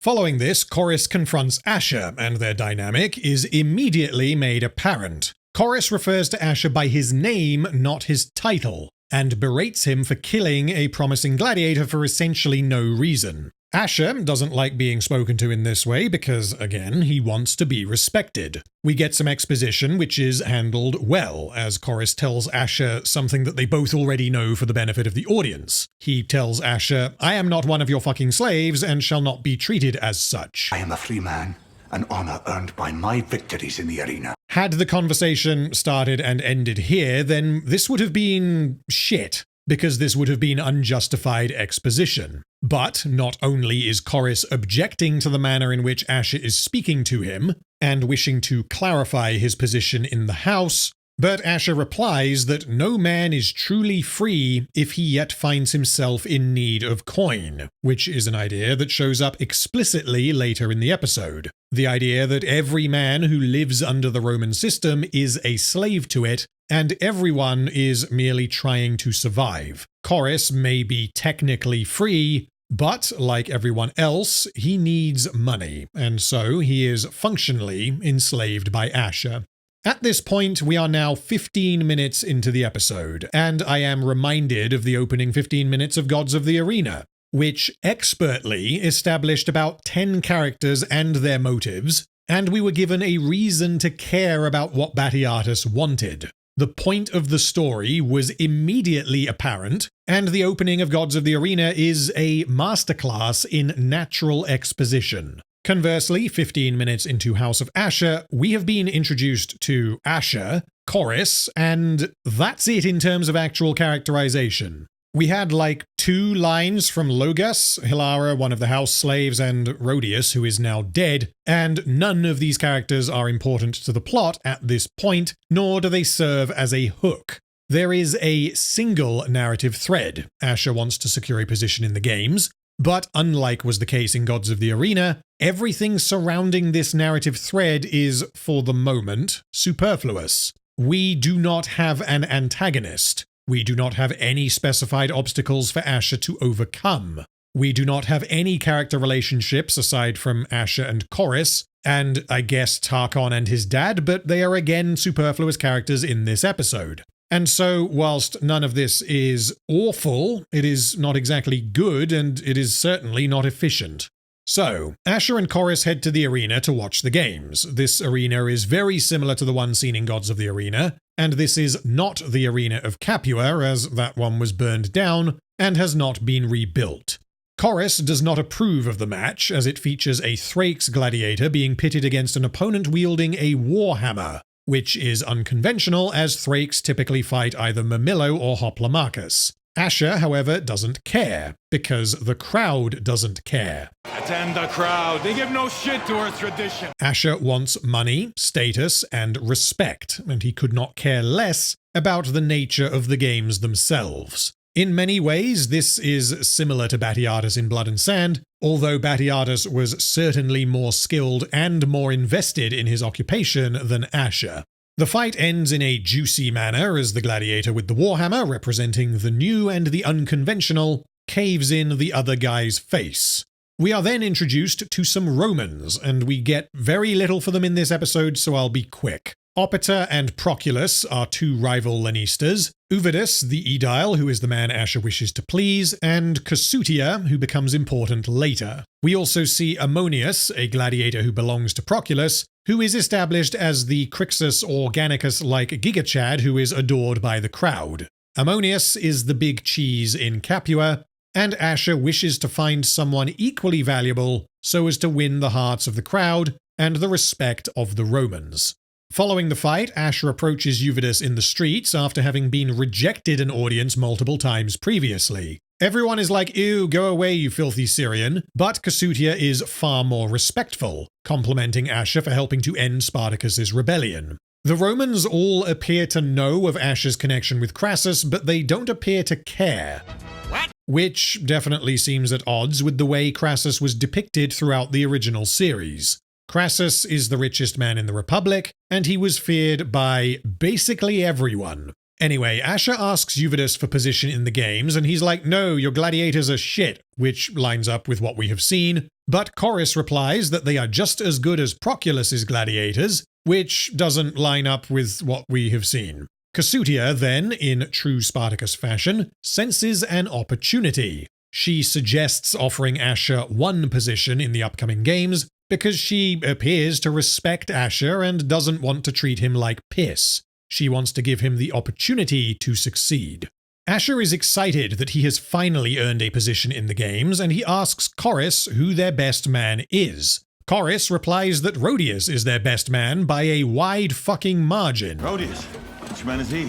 Following this, Chorus confronts Ashur, and their dynamic is immediately made apparent. Chorus refers to Ashur by his name, not his title, and berates him for killing a promising gladiator for essentially no reason. Ashur doesn't like being spoken to in this way because, again, he wants to be respected. We get some exposition which is handled well, as Chorus tells Ashur something that they both already know for the benefit of the audience. He tells Ashur, "I am not one of your fucking slaves and shall not be treated as such." I am a free man, an honor earned by my victories in the arena. Had the conversation started and ended here, then this would have been shit, because this would have been unjustified exposition. But not only is Chorus objecting to the manner in which Ashur is speaking to him, and wishing to clarify his position in the house, but Ashur replies that no man is truly free if he yet finds himself in need of coin, which is an idea that shows up explicitly later in the episode. The idea that every man who lives under the Roman system is a slave to it, and everyone is merely trying to survive. Chorus may be technically free, but like everyone else, he needs money, and so he is functionally enslaved by Ashur. At this point, we are now 15 minutes into the episode, and I am reminded of the opening 15 minutes of Gods of the Arena, which expertly established about 10 characters and their motives, and we were given a reason to care about what Batiatus wanted. The point of the story was immediately apparent, and the opening of Gods of the Arena is a masterclass in natural exposition. Conversely, 15 minutes into House of Ashur, we have been introduced to Ashur, Chorus, and that's it in terms of actual characterization. We had like 2 lines from Logas, Hilara, one of the house slaves, and Rhodius, who is now dead, and none of these characters are important to the plot at this point, nor do they serve as a hook. There is a single narrative thread. Ashur wants to secure a position in the games, but unlike was the case in Gods of the Arena, everything surrounding this narrative thread is, for the moment, superfluous. We do not have an antagonist. We do not have any specified obstacles for Ashur to overcome. We do not have any character relationships aside from Ashur and Chorus, and I guess Tarkon and his dad, but they are again superfluous characters in this episode. And so, whilst none of this is awful, it is not exactly good, and it is certainly not efficient. So, Ashur and Chorus head to the arena to watch the games. This arena is very similar to the one seen in Gods of the Arena, and this is not the arena of Capua, as that one was burned down and has not been rebuilt. Chorus does not approve of the match, as it features a Thrakes gladiator being pitted against an opponent wielding a warhammer, which is unconventional as Thrakes typically fight either Murmillo or Hoplomachus. Ashur, however, doesn't care, because the crowd doesn't care. Attend the crowd. They give no shit to our tradition. Ashur wants money, status, and respect, and he could not care less about the nature of the games themselves. In many ways, this is similar to Batiatus in Blood and Sand, although Batiatus was certainly more skilled and more invested in his occupation than Ashur. The fight ends in a juicy manner as the gladiator with the warhammer, representing the new and the unconventional, caves in the other guy's face. We are then introduced to some Romans, and we get very little for them in this episode, so I'll be quick. Opiter and Proculus are two rival Lanistas, Uvidus, the Aedile, who is the man Ashur wishes to please, and Casutia, who becomes important later. We also see Ammonius, a gladiator who belongs to Proculus, who is established as the Crixus Organicus-like Gigachad who is adored by the crowd. Ammonius is the big cheese in Capua, and Ashur wishes to find someone equally valuable so as to win the hearts of the crowd and the respect of the Romans. Following the fight, Ashur approaches Uvidus in the streets after having been rejected an audience multiple times previously. Everyone is like, ew, go away, you filthy Syrian, but Casutia is far more respectful, complimenting Ashur for helping to end Spartacus's rebellion. The Romans all appear to know of Ashur's connection with Crassus, but they don't appear to care. What? Which definitely seems at odds with the way Crassus was depicted throughout the original series. Crassus is the richest man in the Republic, and he was feared by basically everyone. Anyway, Ashur asks Uvidus for position in the games, and he's like, no, your gladiators are shit, which lines up with what we have seen. But Chorus replies that they are just as good as Proculus's gladiators, which doesn't line up with what we have seen. Casutia then, in true Spartacus fashion, senses an opportunity. She suggests offering Ashur one position in the upcoming games, because she appears to respect Ashur and doesn't want to treat him like piss. She wants to give him the opportunity to succeed. Ashur is excited that he has finally earned a position in the games, and he asks Chorus who their best man is. Chorus replies that Rhodius is their best man by a wide fucking margin. Rhodius? Which man is he?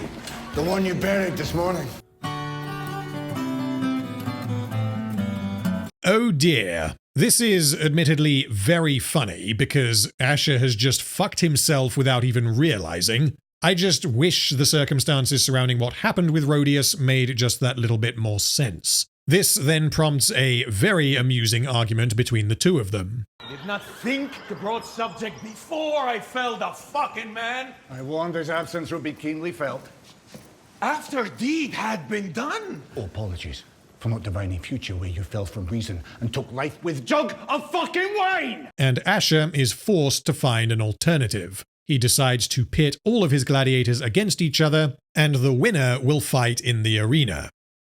The one you buried this morning. Oh dear. This is admittedly very funny because Ashur has just fucked himself without even realizing. I just wish the circumstances surrounding what happened with Rhodius made just that little bit more sense. This then prompts a very amusing argument between the two of them. I did not think the broad subject before I fell the fucking man. I warned his absence would be keenly felt. After deed had been done. Oh, apologies for not divining future where you fell from reason and took life with jug of fucking wine! And Ashur is forced to find an alternative. He decides to pit all of his gladiators against each other, and the winner will fight in the arena.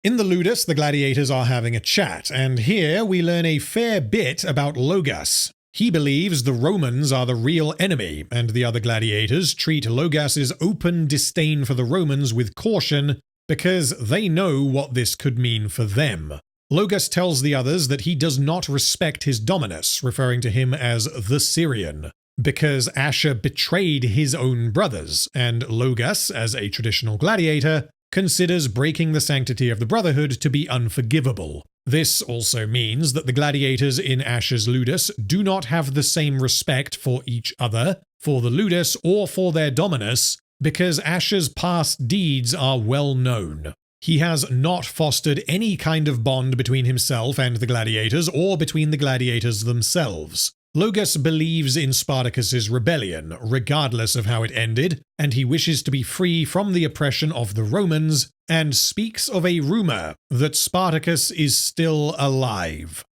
In the Ludus, the gladiators are having a chat, and here we learn a fair bit about Logas. He believes the Romans are the real enemy, and the other gladiators treat Logas's open disdain for the Romans with caution because they know what this could mean for them. Logas tells the others that he does not respect his Dominus, referring to him as the Syrian, because Ashur betrayed his own brothers, and Logas, as a traditional gladiator, considers breaking the sanctity of the Brotherhood to be unforgivable. This also means that the gladiators in Ashur's Ludus do not have the same respect for each other, for the Ludus, or for their Dominus, because Ashur's past deeds are well known. He has not fostered any kind of bond between himself and the gladiators, or between the gladiators themselves. Logas believes in Spartacus's rebellion, regardless of how it ended, and he wishes to be free from the oppression of the Romans, and speaks of a rumor that Spartacus is still alive.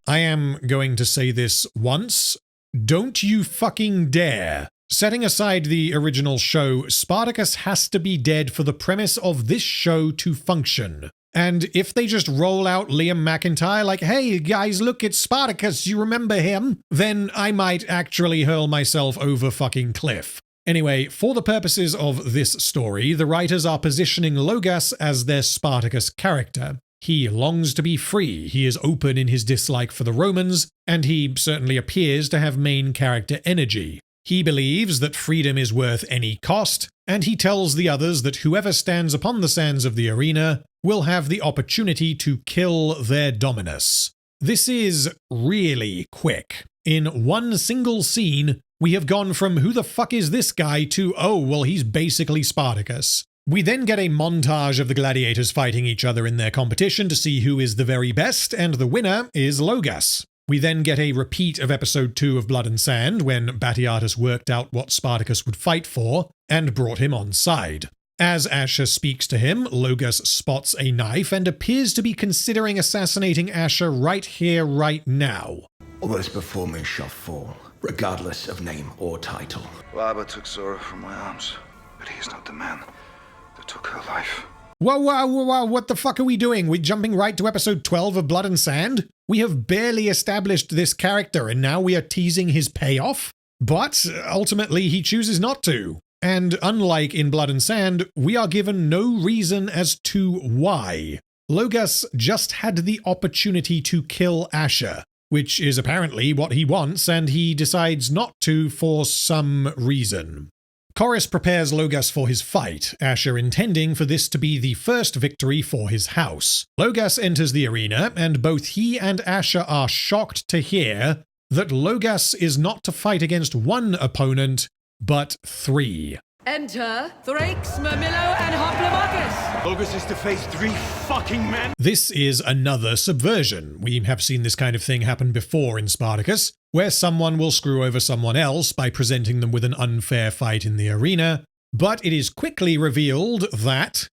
I am going to say this once. Don't you fucking dare. Setting aside the original show, Spartacus has to be dead for the premise of this show to function. And if they just roll out Liam McIntyre like, hey guys, look, it's Spartacus, you remember him? Then I might actually hurl myself over fucking cliff. Anyway, for the purposes of this story, the writers are positioning Logas as their Spartacus character. He longs to be free, he is open in his dislike for the Romans, and he certainly appears to have main character energy. He believes that freedom is worth any cost, and he tells the others that whoever stands upon the sands of the arena will have the opportunity to kill their Dominus. This is really quick. In one single scene, we have gone from who the fuck is this guy to, oh, well, he's basically Spartacus. We then get a montage of the gladiators fighting each other in their competition to see who is the very best, and the winner is Logas. We then get a repeat of episode 2 of Blood and Sand, when Batiatus worked out what Spartacus would fight for, and brought him on side. As Ashur speaks to him, Logas spots a knife and appears to be considering assassinating Ashur right here, right now. All those before me shall fall, regardless of name or title. Laba took Zora from my arms, but he is not the man that took her life. Whoa, what the fuck are we doing? We're jumping right to episode 12 of Blood and Sand? We have barely established this character, and now we are teasing his payoff? But ultimately, he chooses not to. And unlike in Blood and Sand, we are given no reason as to why. Logas just had the opportunity to kill Ashur, which is apparently what he wants, and he decides not to for some reason. Chorus prepares Logas for his fight, Ashur intending for this to be the first victory for his house. Logas enters the arena, and both he and Ashur are shocked to hear that Logas is not to fight against one opponent, but 3. Enter Thrakes, Mermillo, and Hoplomachus. Logas is to face 3 fucking men? This is another subversion. We have seen this kind of thing happen before in Spartacus, where someone will screw over someone else by presenting them with an unfair fight in the arena, but it is quickly revealed that...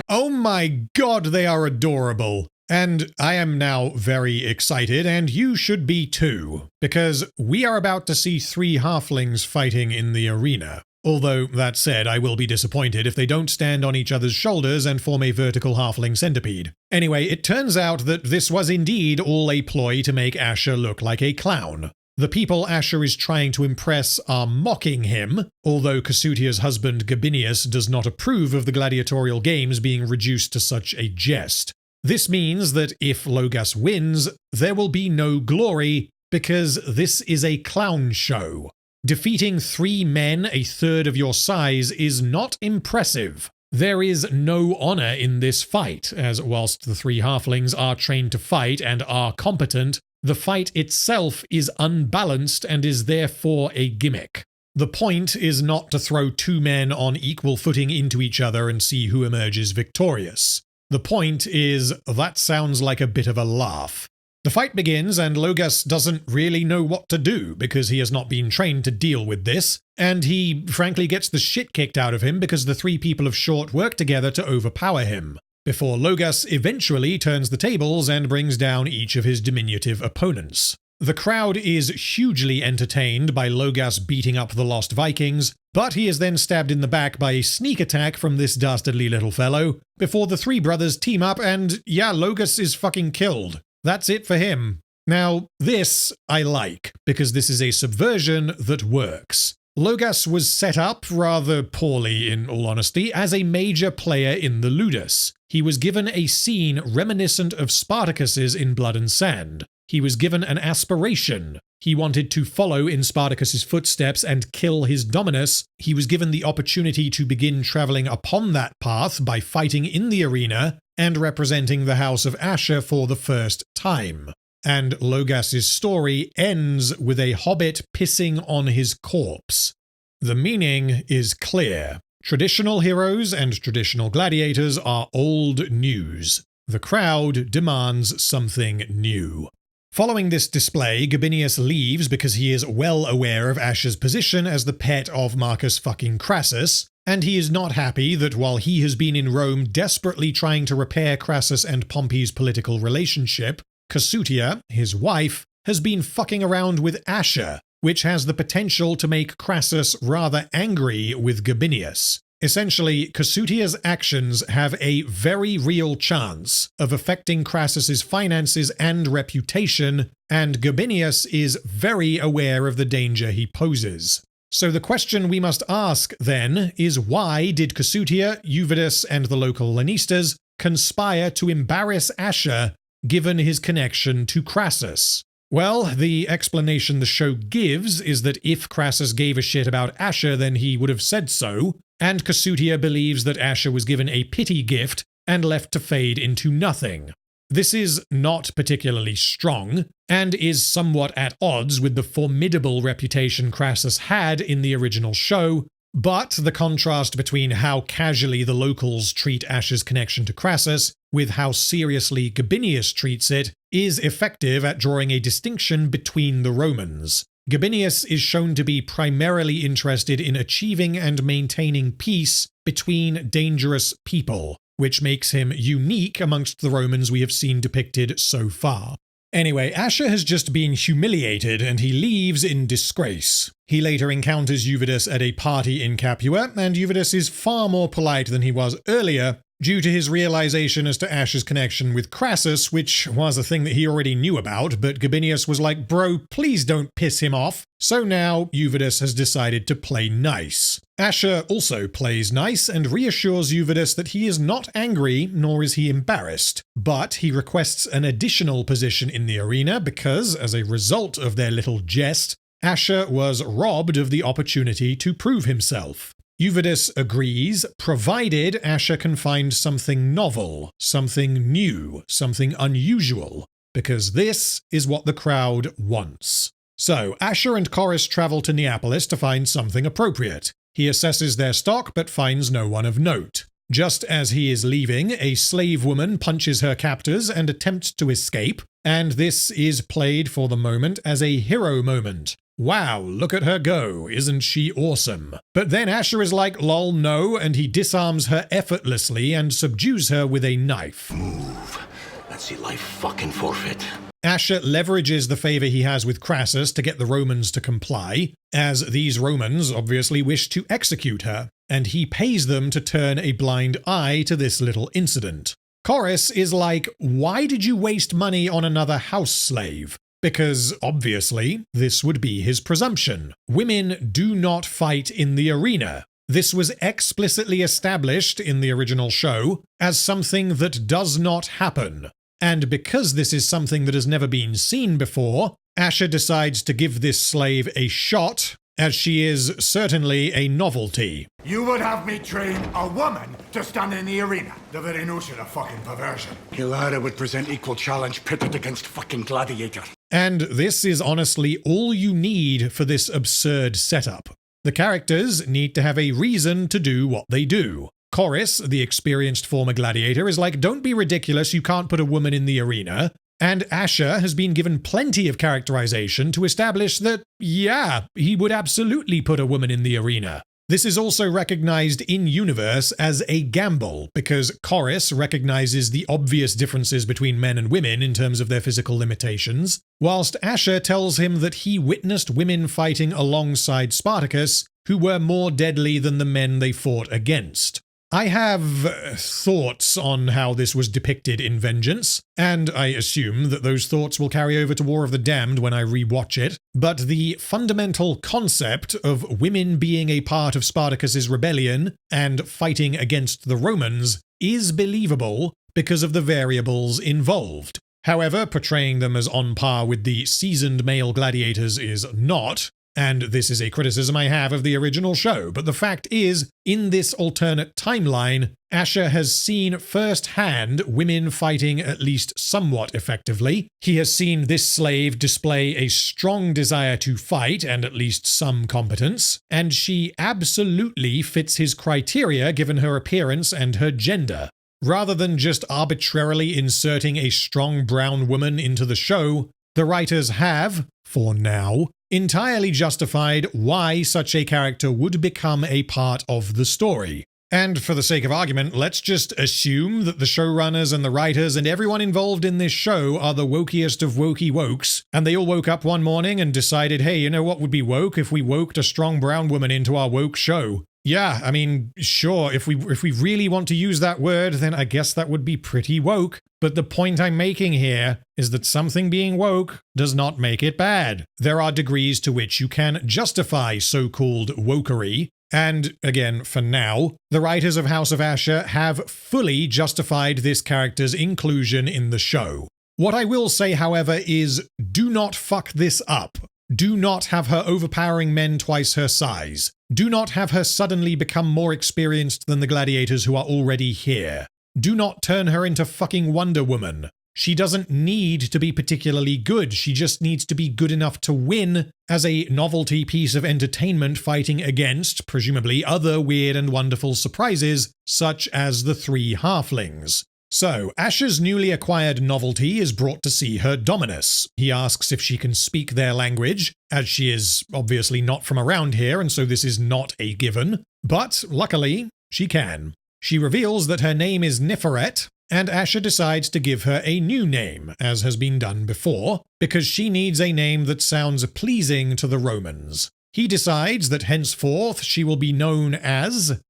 Oh my god, they are adorable! And I am now very excited, and you should be too, because we are about to see 3 halflings fighting in the arena. Although, that said, I will be disappointed if they don't stand on each other's shoulders and form a vertical halfling centipede. Anyway, it turns out that this was indeed all a ploy to make Ashur look like a clown. The people Ashur is trying to impress are mocking him, although Kasutia's husband Gabinius does not approve of the gladiatorial games being reduced to such a jest. This means that if Logas wins, there will be no glory, because this is a clown show. Defeating 3 men a third of your size is not impressive. There is no honor in this fight, as whilst the 3 halflings are trained to fight and are competent, the fight itself is unbalanced and is therefore a gimmick. The point is not to throw 2 men on equal footing into each other and see who emerges victorious. The point is, that sounds like a bit of a laugh. The fight begins, and Logas doesn't really know what to do because he has not been trained to deal with this, and he frankly gets the shit kicked out of him because the 3 people of Short work together to overpower him, before Logas eventually turns the tables and brings down each of his diminutive opponents. The crowd is hugely entertained by Logas beating up the lost Vikings, but he is then stabbed in the back by a sneak attack from this dastardly little fellow, before the 3 brothers team up and, yeah, Logas is fucking killed. That's it for him. Now, this I like, because this is a subversion that works. Logas was set up, rather poorly in all honesty, as a major player in the Ludus. He was given a scene reminiscent of Spartacus's in Blood and Sand. He was given an aspiration. He wanted to follow in Spartacus's footsteps and kill his Dominus. He was given the opportunity to begin traveling upon that path by fighting in the arena and representing the house of Ashur for the first time. And Logas's story ends with a hobbit pissing on his corpse. The meaning is clear. Traditional heroes and traditional gladiators are old news. The crowd demands something new. Following this display, Gabinius leaves because he is well aware of Ashur's position as the pet of Marcus fucking Crassus, and he is not happy that while he has been in Rome desperately trying to repair Crassus and Pompey's political relationship, Kasutia, his wife, has been fucking around with Ashur, which has the potential to make Crassus rather angry with Gabinius. Essentially, Kasutia's actions have a very real chance of affecting Crassus's finances and reputation, and Gabinius is very aware of the danger he poses. So the question we must ask, then, is why did Kasutia, Euvidus, and the local Lanistas conspire to embarrass Ashur given his connection to Crassus? Well, the explanation the show gives is that if Crassus gave a shit about Ashur, then he would have said so, and Kasutia believes that Ashur was given a pity gift and left to fade into nothing. This is not particularly strong, and is somewhat at odds with the formidable reputation Crassus had in the original show, but the contrast between how casually the locals treat Ashur's connection to Crassus with how seriously Gabinius treats it is effective at drawing a distinction between the Romans. Gabinius is shown to be primarily interested in achieving and maintaining peace between dangerous people, which makes him unique amongst the Romans we have seen depicted so far. Anyway, Ashur has just been humiliated and he leaves in disgrace. He later encounters Euvidus at a party in Capua, and Euvidus is far more polite than he was earlier, due to his realization as to Ashur's connection with Crassus, which was a thing that he already knew about, but Gabinius was like, bro, please don't piss him off. So now Euvidus has decided to play nice. Ashur also plays nice and reassures Euvidus that he is not angry, nor is he embarrassed, but he requests an additional position in the arena because, as a result of their little jest, Ashur was robbed of the opportunity to prove himself. Euvidus agrees, provided Ashur can find something novel, something new, something unusual, because this is what the crowd wants. So, Ashur and Chorus travel to Neapolis to find something appropriate. He assesses their stock but finds no one of note. Just as he is leaving, a slave woman punches her captors and attempts to escape, and this is played for the moment as a hero moment. Wow, look at her go, isn't she awesome? But then Ashur is like, lol, no, and he disarms her effortlessly and subdues her with a knife. Move. Let's see life fucking forfeit. Ashur leverages the favor he has with Crassus to get the Romans to comply, as these Romans obviously wish to execute her, and he pays them to turn a blind eye to this little incident. Chorus is like, why did you waste money on another house slave? Because, obviously, this would be his presumption. Women do not fight in the arena. This was explicitly established in the original show as something that does not happen. And because this is something that has never been seen before, Ashur decides to give this slave a shot, as she is certainly a novelty. You would have me train a woman to stand in the arena? The very notion of fucking perversion. Hilara would present equal challenge pitted against fucking gladiator. And this is honestly all you need for this absurd setup. The characters need to have a reason to do what they do. Chorus, the experienced former gladiator, is like, don't be ridiculous, you can't put a woman in the arena. And Ashur has been given plenty of characterization to establish that, yeah, he would absolutely put a woman in the arena. This is also recognized in-universe as a gamble, because Chorus recognizes the obvious differences between men and women in terms of their physical limitations, whilst Ashur tells him that he witnessed women fighting alongside Spartacus who were more deadly than the men they fought against. I have thoughts on how this was depicted in Vengeance, and I assume that those thoughts will carry over to War of the Damned when I rewatch it, but the fundamental concept of women being a part of Spartacus's rebellion and fighting against the Romans is believable because of the variables involved. However, portraying them as on par with the seasoned male gladiators is not. And this is a criticism I have of the original show, but the fact is, in this alternate timeline, Ashur has seen firsthand women fighting at least somewhat effectively. He has seen this slave display a strong desire to fight and at least some competence, and she absolutely fits his criteria given her appearance and her gender. Rather than just arbitrarily inserting a strong brown woman into the show, the writers have, for now, entirely justified why such a character would become a part of the story. And for the sake of argument, let's just assume that the showrunners and the writers and everyone involved in this show are the wokiest of wokey wokes, and they all woke up one morning and decided, hey, you know what would be woke if we woked a strong brown woman into our woke show? Yeah, I mean, sure, if we really want to use that word, then I guess that would be pretty woke. But the point I'm making here is that something being woke does not make it bad. There are degrees to which you can justify so-called wokery. And again, for now, the writers of House of Ashur have fully justified this character's inclusion in the show. What I will say, however, is do not fuck this up. Do not have her overpowering men twice her size. Do not have her suddenly become more experienced than the gladiators who are already here. Do not turn her into fucking Wonder Woman. She doesn't need to be particularly good, she just needs to be good enough to win as a novelty piece of entertainment fighting against, presumably, other weird and wonderful surprises, such as the 3 halflings. So, Ashur's newly acquired novelty is brought to see her Dominus. He asks if she can speak their language, as she is obviously not from around here, and so this is not a given. But, luckily, she can. She reveals that her name is Niferet, and Ashur decides to give her a new name, as has been done before, because she needs a name that sounds pleasing to the Romans. He decides that henceforth she will be known as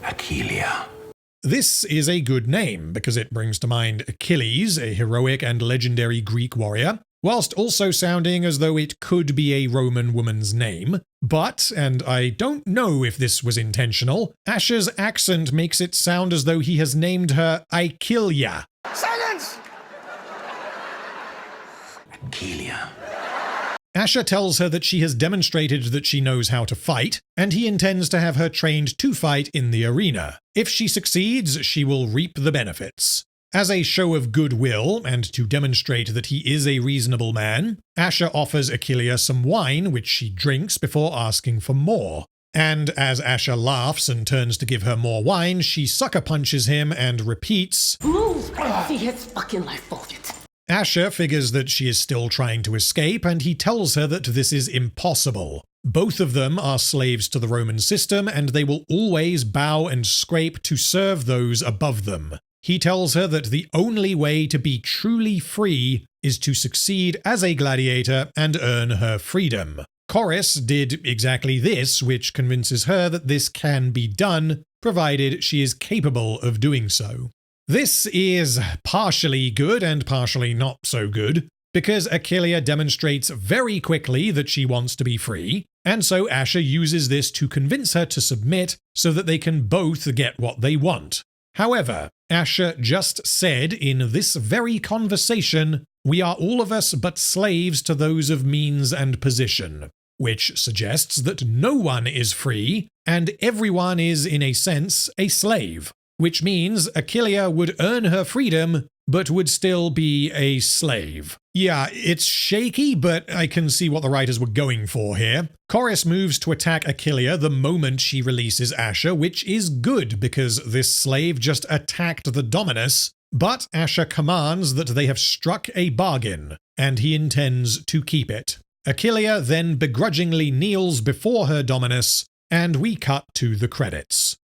Aquilia. This is a good name, because it brings to mind Achilles, a heroic and legendary Greek warrior, whilst also sounding as though it could be a Roman woman's name. But, and I don't know if this was intentional, Ashur's accent makes it sound as though he has named her Aquilia. Silence! Aquilia. Ashur tells her that she has demonstrated that she knows how to fight, and he intends to have her trained to fight in the arena. If she succeeds, she will reap the benefits. As a show of goodwill, and to demonstrate that he is a reasonable man, Ashur offers Aquilia some wine, which she drinks before asking for more. And as Ashur laughs and turns to give her more wine, she sucker punches him and repeats, Move and see his fucking life forfeit. Ashur figures that she is still trying to escape, and he tells her that this is impossible. Both of them are slaves to the Roman system, and they will always bow and scrape to serve those above them. He tells her that the only way to be truly free is to succeed as a gladiator and earn her freedom. Chorus did exactly this, which convinces her that this can be done, provided she is capable of doing so. This is partially good and partially not so good, because Aquilia demonstrates very quickly that she wants to be free, and so Ashur uses this to convince her to submit so that they can both get what they want. However, Ashur just said in this very conversation, "We are all of us but slaves to those of means and position," which suggests that no one is free, and everyone is, in a sense, a slave. Which means Aquilia would earn her freedom, but would still be a slave. Yeah, it's shaky, but I can see what the writers were going for here. Chorus moves to attack Aquilia the moment she releases Ashur, which is good, because this slave just attacked the Dominus, but Ashur commands that they have struck a bargain, and he intends to keep it. Aquilia then begrudgingly kneels before her Dominus, and we cut to the credits.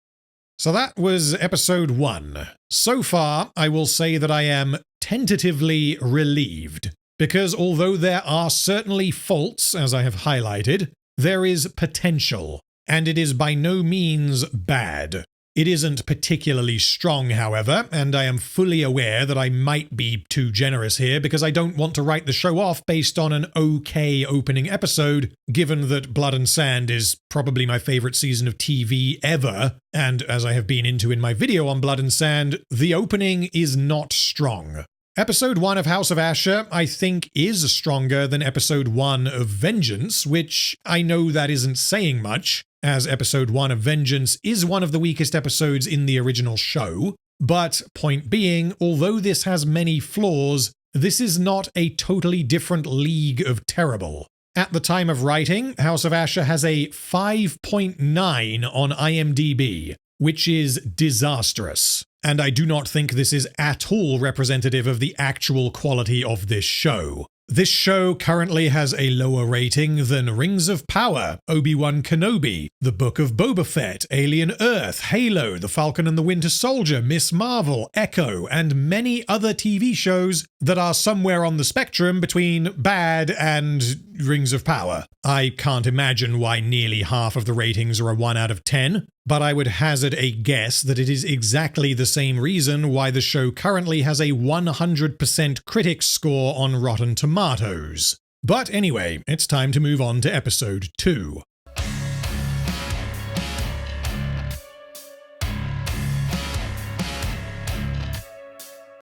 So that was episode 1. So far, I will say that I am tentatively relieved, because although there are certainly faults, as I have highlighted, there is potential, and it is by no means bad. It isn't particularly strong, however, and I am fully aware that I might be too generous here because I don't want to write the show off based on an okay opening episode, given that Blood and Sand is probably my favorite season of TV ever, and as I have been into in my video on Blood and Sand, the opening is not strong. Episode 1 of House of Ashur, I think, is stronger than Episode 1 of Vengeance, which I know that isn't saying much, as Episode 1 of Vengeance is one of the weakest episodes in the original show. But, point being, although this has many flaws, this is not a totally different league of terrible. At the time of writing, House of Ashur has a 5.9 on IMDb, which is disastrous. And I do not think this is at all representative of the actual quality of this show. This show currently has a lower rating than Rings of Power, Obi-Wan Kenobi, The Book of Boba Fett, Alien Earth, Halo, The Falcon and the Winter Soldier, Miss Marvel, Echo, and many other TV shows that are somewhere on the spectrum between bad and Rings of Power. I can't imagine why nearly half of the ratings are a 1 out of 10, but I would hazard a guess that it is exactly the same reason why the show currently has a 100% critics score on Rotten Tomatoes. But anyway, it's time to move on to episode 2.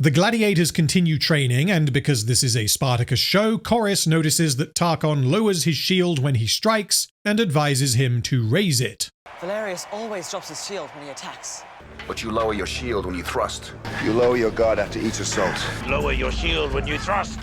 The gladiators continue training, and because this is a Spartacus show, Chorus notices that Tarchon lowers his shield when he strikes and advises him to raise it. Valerius always drops his shield when he attacks. But you lower your shield when you thrust. You lower your guard after each assault. Lower your shield when you thrust.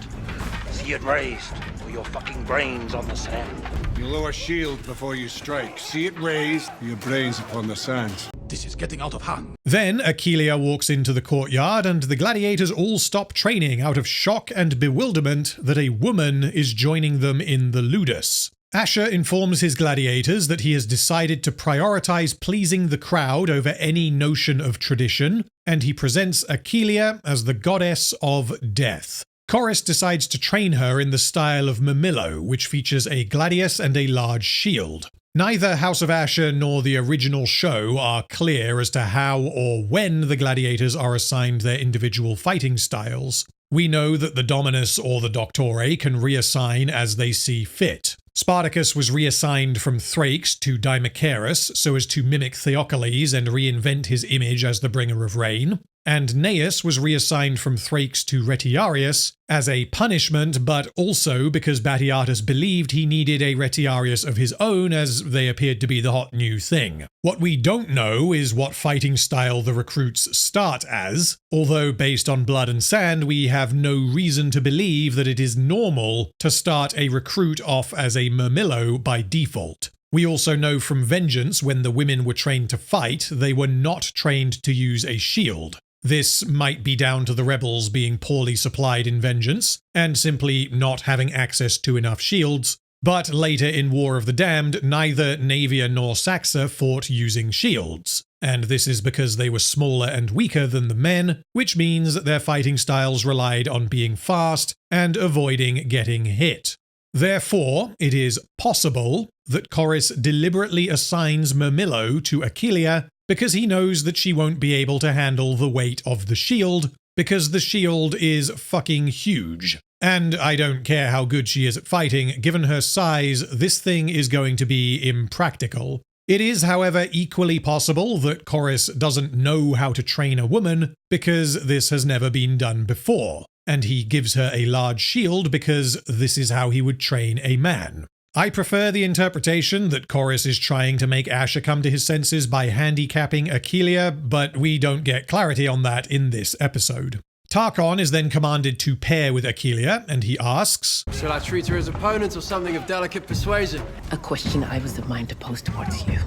See it raised, or your fucking brains on the sand. You lower shield before you strike. See it raised, your brains upon the sand. This is getting out of hand. Then Achelia walks into the courtyard, and the gladiators all stop training out of shock and bewilderment that a woman is joining them in the ludus. Ashur informs his gladiators that he has decided to prioritize pleasing the crowd over any notion of tradition, and he presents Achelia as the goddess of death. Chorus decides to train her in the style of Mamillo, which features a gladius and a large shield. Neither House of Ashur nor the original show are clear as to how or when the gladiators are assigned their individual fighting styles. We know that the Dominus or the Doctore can reassign as they see fit. Spartacus was reassigned from Thrax to Dimachorus so as to mimic Theocles and reinvent his image as the bringer of rain. And Gnaeus was reassigned from Thrax to Retiarius as a punishment, but also because Batiatus believed he needed a Retiarius of his own, as they appeared to be the hot new thing. What we don't know is what fighting style the recruits start as, although based on Blood and Sand we have no reason to believe that it is normal to start a recruit off as a Murmillo by default. We also know from Vengeance when the women were trained to fight, they were not trained to use a shield. This might be down to the rebels being poorly supplied in Vengeance, and simply not having access to enough shields, but later in War of the Damned, neither Navia nor Saxa fought using shields, and this is because they were smaller and weaker than the men, which means that their fighting styles relied on being fast and avoiding getting hit. Therefore, it is possible that Chorus deliberately assigns Murmillo to Achelia because he knows that she won't be able to handle the weight of the shield, because the shield is fucking huge. And I don't care how good she is at fighting, given her size, this thing is going to be impractical. It is, however, equally possible that Chorus doesn't know how to train a woman because this has never been done before, and he gives her a large shield because this is how he would train a man. I prefer the interpretation that Chorus is trying to make Ashur come to his senses by handicapping Achelia, but we don't get clarity on that in this episode. Tarchon is then commanded to pair with Achelia, and he asks, Shall I treat her as opponent or something of delicate persuasion? A question I was of mind to pose towards you.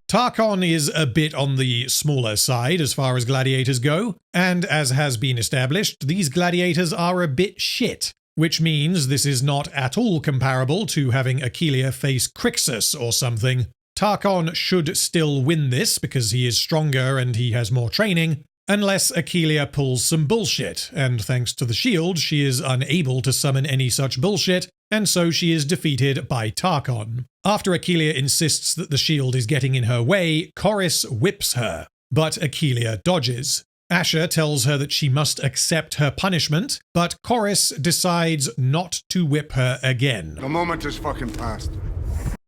Tarchon is a bit on the smaller side as far as gladiators go, and as has been established, these gladiators are a bit shit, which means this is not at all comparable to having Achelia face Crixus or something. Tarchon should still win this because he is stronger and he has more training, unless Achelia pulls some bullshit, and thanks to the shield, she is unable to summon any such bullshit, and so she is defeated by Tarchon. After Achelia insists that the shield is getting in her way, Chorus whips her, but Achelia dodges. Ashur tells her that she must accept her punishment, but Chorus decides not to whip her again. The moment is fucking past.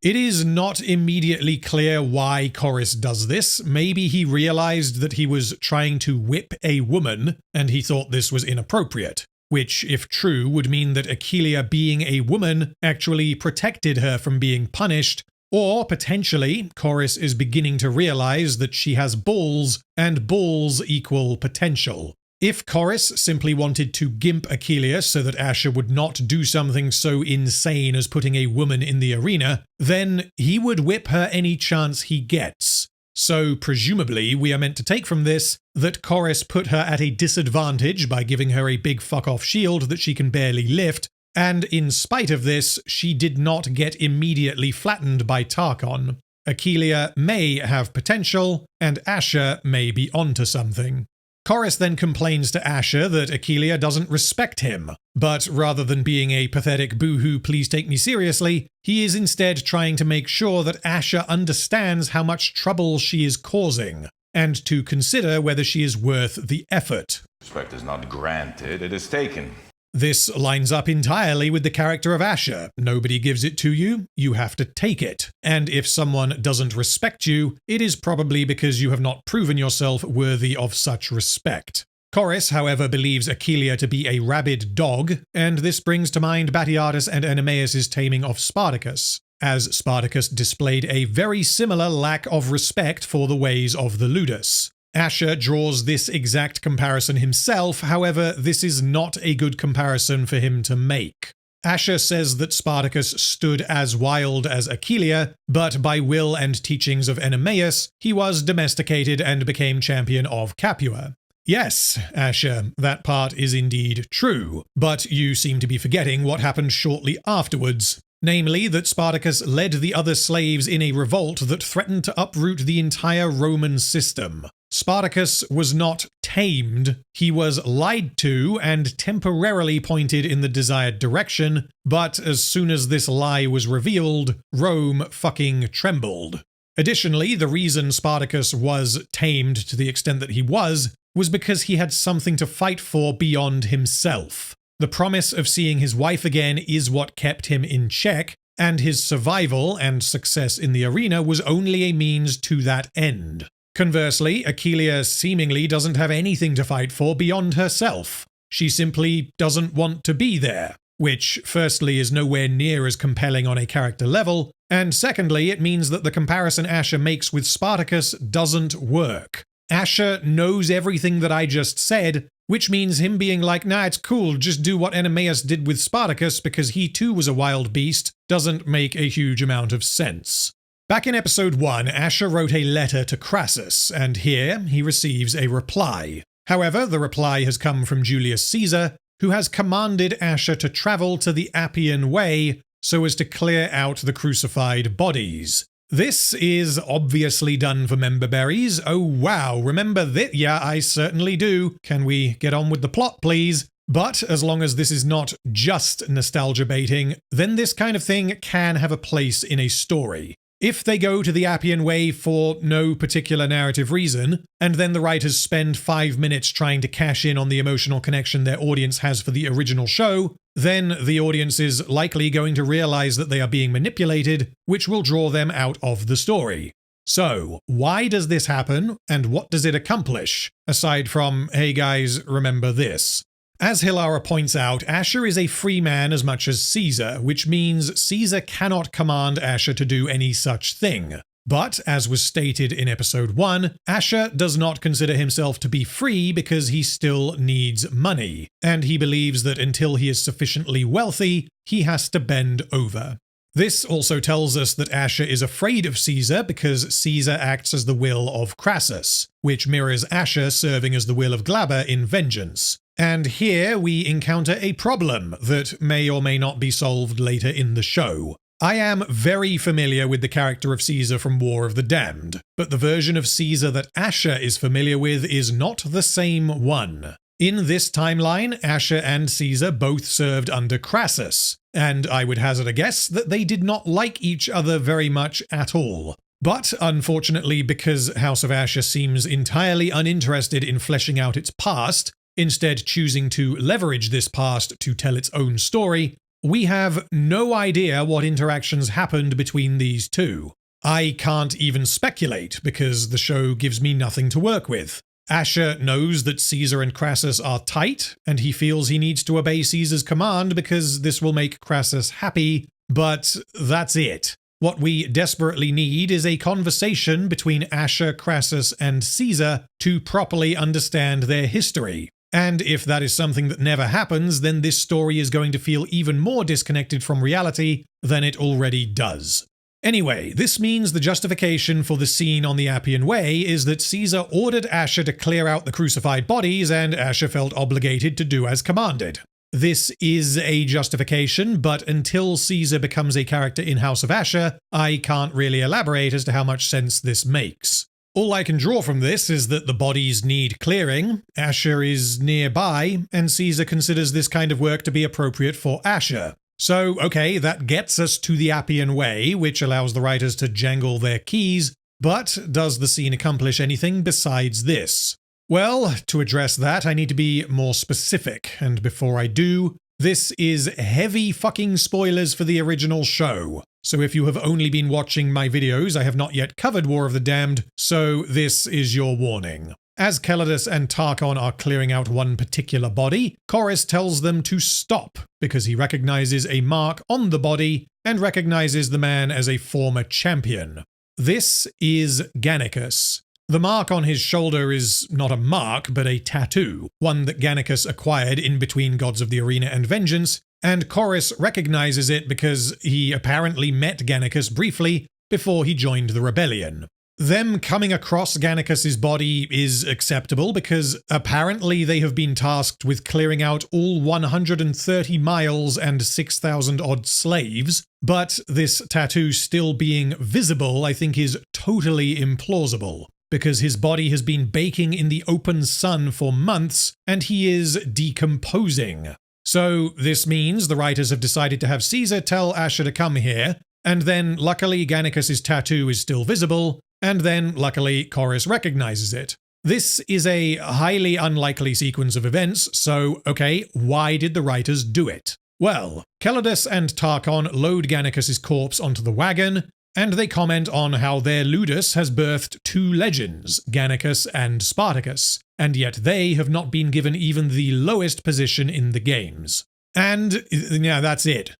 It is not immediately clear why Chorus does this. Maybe he realized that he was trying to whip a woman, and he thought this was inappropriate, which, if true, would mean that Achelia being a woman actually protected her from being punished. Or, potentially, Chorus is beginning to realize that she has balls, and balls equal potential. If Chorus simply wanted to gimp Achelia so that Ashur would not do something so insane as putting a woman in the arena, then he would whip her any chance he gets. So, presumably, we are meant to take from this that Chorus put her at a disadvantage by giving her a big fuck-off shield that she can barely lift, and in spite of this, she did not get immediately flattened by Tarchon. Achelia may have potential, and Ashur may be onto something. Chorus then complains to Ashur that Achelia doesn't respect him, but rather than being a pathetic boohoo please take me seriously, he is instead trying to make sure that Ashur understands how much trouble she is causing, and to consider whether she is worth the effort. Respect is not granted, it is taken. This lines up entirely with the character of Ashur. Nobody gives it to you, you have to take it. And if someone doesn't respect you, it is probably because you have not proven yourself worthy of such respect. Chorus, however, believes Aquileia to be a rabid dog, and this brings to mind Batiatus and Oenomaus' taming of Spartacus, as Spartacus displayed a very similar lack of respect for the ways of the ludus. Ashur draws this exact comparison himself, however, this is not a good comparison for him to make. Ashur says that Spartacus stood as wild as Aquileia, but by will and teachings of Oenomaus, he was domesticated and became champion of Capua. Yes, Ashur, that part is indeed true, but you seem to be forgetting what happened shortly afterwards. Namely, that Spartacus led the other slaves in a revolt that threatened to uproot the entire Roman system. Spartacus was not tamed, he was lied to and temporarily pointed in the desired direction, but as soon as this lie was revealed, Rome fucking trembled. Additionally, the reason Spartacus was tamed to the extent that he was because he had something to fight for beyond himself. The promise of seeing his wife again is what kept him in check, and his survival and success in the arena was only a means to that end. Conversely, Aquileia seemingly doesn't have anything to fight for beyond herself. She simply doesn't want to be there, which firstly is nowhere near as compelling on a character level, and secondly it means that the comparison Ashur makes with Spartacus doesn't work. Ashur knows everything that I just said, which means him being like, nah, it's cool, just do what Oenomaus did with Spartacus because he too was a wild beast, doesn't make a huge amount of sense. Back in episode 1, Ashur wrote a letter to Crassus, and here he receives a reply. However, the reply has come from Julius Caesar, who has commanded Ashur to travel to the Appian Way so as to clear out the crucified bodies. This is obviously done for member berries. Oh wow, remember that? Yeah, I certainly do. Can we get on with the plot, please? But as long as this is not just nostalgia baiting, then this kind of thing can have a place in a story. If they go to the Appian Way for no particular narrative reason, and then the writers spend 5 minutes trying to cash in on the emotional connection their audience has for the original show, then the audience is likely going to realize that they are being manipulated, which will draw them out of the story. So, why does this happen, and what does it accomplish, aside from, hey guys, remember this? As Hilara points out, Ashur is a free man as much as Caesar, which means Caesar cannot command Ashur to do any such thing. But, as was stated in episode 1, Ashur does not consider himself to be free because he still needs money, and he believes that until he is sufficiently wealthy, he has to bend over. This also tells us that Ashur is afraid of Caesar because Caesar acts as the will of Crassus, which mirrors Ashur serving as the will of Glaber in Vengeance. And here we encounter a problem that may or may not be solved later in the show. I am very familiar with the character of Caesar from War of the Damned, but the version of Caesar that Ashur is familiar with is not the same one. In this timeline, Ashur and Caesar both served under Crassus, and I would hazard a guess that they did not like each other very much at all. But unfortunately, because House of Ashur seems entirely uninterested in fleshing out its past, instead choosing to leverage this past to tell its own story, we have no idea what interactions happened between these two. I can't even speculate because the show gives me nothing to work with. Ashur knows that Caesar and Crassus are tight, and he feels he needs to obey Caesar's command because this will make Crassus happy, but that's it. What we desperately need is a conversation between Ashur, Crassus, and Caesar to properly understand their history. And if that is something that never happens, then this story is going to feel even more disconnected from reality than it already does. Anyway, this means the justification for the scene on the Appian Way is that Caesar ordered Ashur to clear out the crucified bodies, and Ashur felt obligated to do as commanded. This is a justification, but until Caesar becomes a character in House of Ashur, I can't really elaborate as to how much sense this makes. All I can draw from this is that the bodies need clearing, Ashur is nearby, and Caesar considers this kind of work to be appropriate for Ashur. So, okay, that gets us to the Appian Way, which allows the writers to jangle their keys, but does the scene accomplish anything besides this? Well, to address that, I need to be more specific, and before I do, this is heavy fucking spoilers for the original show. So if you have only been watching my videos, I have not yet covered War of the Damned, so this is your warning. As Calidus and Tarchon are clearing out one particular body, Chorus tells them to stop because he recognizes a mark on the body and recognizes the man as a former champion. This is Gannicus. The mark on his shoulder is not a mark, but a tattoo, one that Gannicus acquired in between Gods of the Arena and Vengeance, and Chorus recognizes it because he apparently met Gannicus briefly before he joined the rebellion. Them coming across Gannicus's body is acceptable because apparently they have been tasked with clearing out all 130 miles and 6,000 odd slaves, but this tattoo still being visible I think is totally implausible, because his body has been baking in the open sun for months and he is decomposing. So this means the writers have decided to have Caesar tell Ashur to come here, and then luckily Gannicus's tattoo is still visible, and then luckily Chorus recognizes it. This is a highly unlikely sequence of events, so okay, why did the writers do it? Well, Calidus and Tarchon load Gannicus's corpse onto the wagon, and they comment on how their ludus has birthed two legends, Gannicus and Spartacus, and yet they have not been given even the lowest position in the games. And yeah, that's it.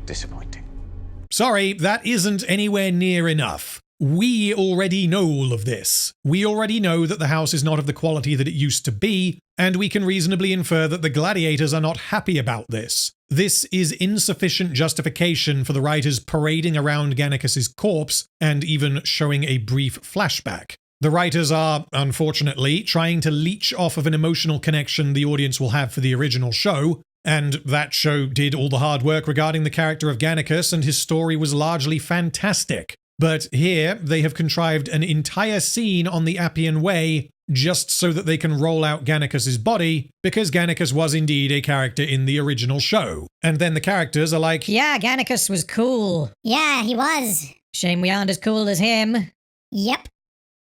Disappointing. Sorry, that isn't anywhere near enough. We already know all of this. We already know that the house is not of the quality that it used to be, and we can reasonably infer that the gladiators are not happy about this. This is insufficient justification for the writers parading around Gannicus's corpse and even showing a brief flashback. The writers are, unfortunately, trying to leech off of an emotional connection the audience will have for the original show, and that show did all the hard work regarding the character of Gannicus, and his story was largely fantastic. But here, they have contrived an entire scene on the Appian Way just so that they can roll out Gannicus's body, because Gannicus was indeed a character in the original show. And then the characters are like, yeah, Gannicus was cool. Yeah, he was. Shame we aren't as cool as him. Yep.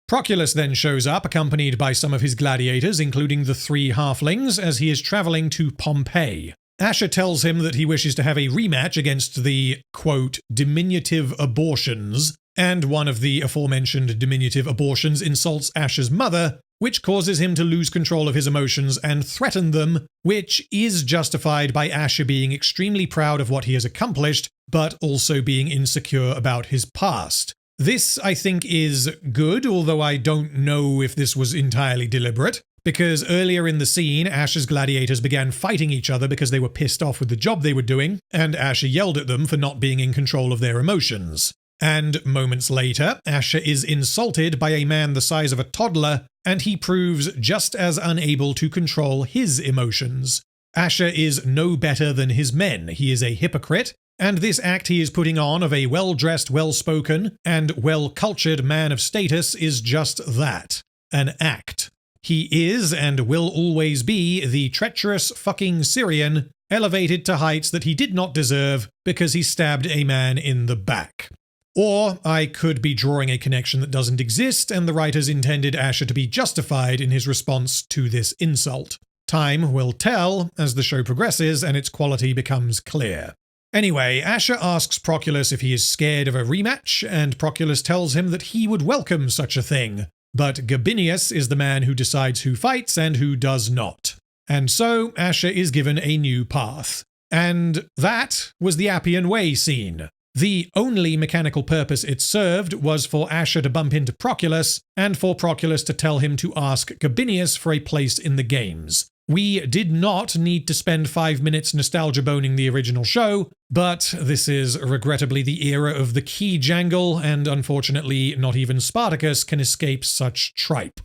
Proculus then shows up, accompanied by some of his gladiators, including the three halflings, as he is traveling to Pompeii. Ashur tells him that he wishes to have a rematch against the, quote, diminutive abortions, and one of the aforementioned diminutive abortions insults Ashur's mother, which causes him to lose control of his emotions and threaten them, which is justified by Ashur being extremely proud of what he has accomplished, but also being insecure about his past. This, I think, is good, although I don't know if this was entirely deliberate. Because earlier in the scene, Ashur's gladiators began fighting each other because they were pissed off with the job they were doing, and Ashur yelled at them for not being in control of their emotions. And moments later, Ashur is insulted by a man the size of a toddler, and he proves just as unable to control his emotions. Ashur is no better than his men. He is a hypocrite, and this act he is putting on of a well-dressed, well-spoken, and well-cultured man of status is just that, an act. He is, and will always be, the treacherous fucking Syrian, elevated to heights that he did not deserve because he stabbed a man in the back. Or I could be drawing a connection that doesn't exist, and the writers intended Ashur to be justified in his response to this insult. Time will tell as the show progresses and its quality becomes clear. Anyway, Ashur asks Proculus if he is scared of a rematch, and Proculus tells him that he would welcome such a thing. But Gabinius is the man who decides who fights and who does not. And so Ashur is given a new path. And that was the Appian Way scene. The only mechanical purpose it served was for Ashur to bump into Proculus, and for Proculus to tell him to ask Gabinius for a place in the games. We did not need to spend 5 minutes nostalgia boning the original show, but this is regrettably the era of the key jangle, and unfortunately not even Spartacus can escape such tripe.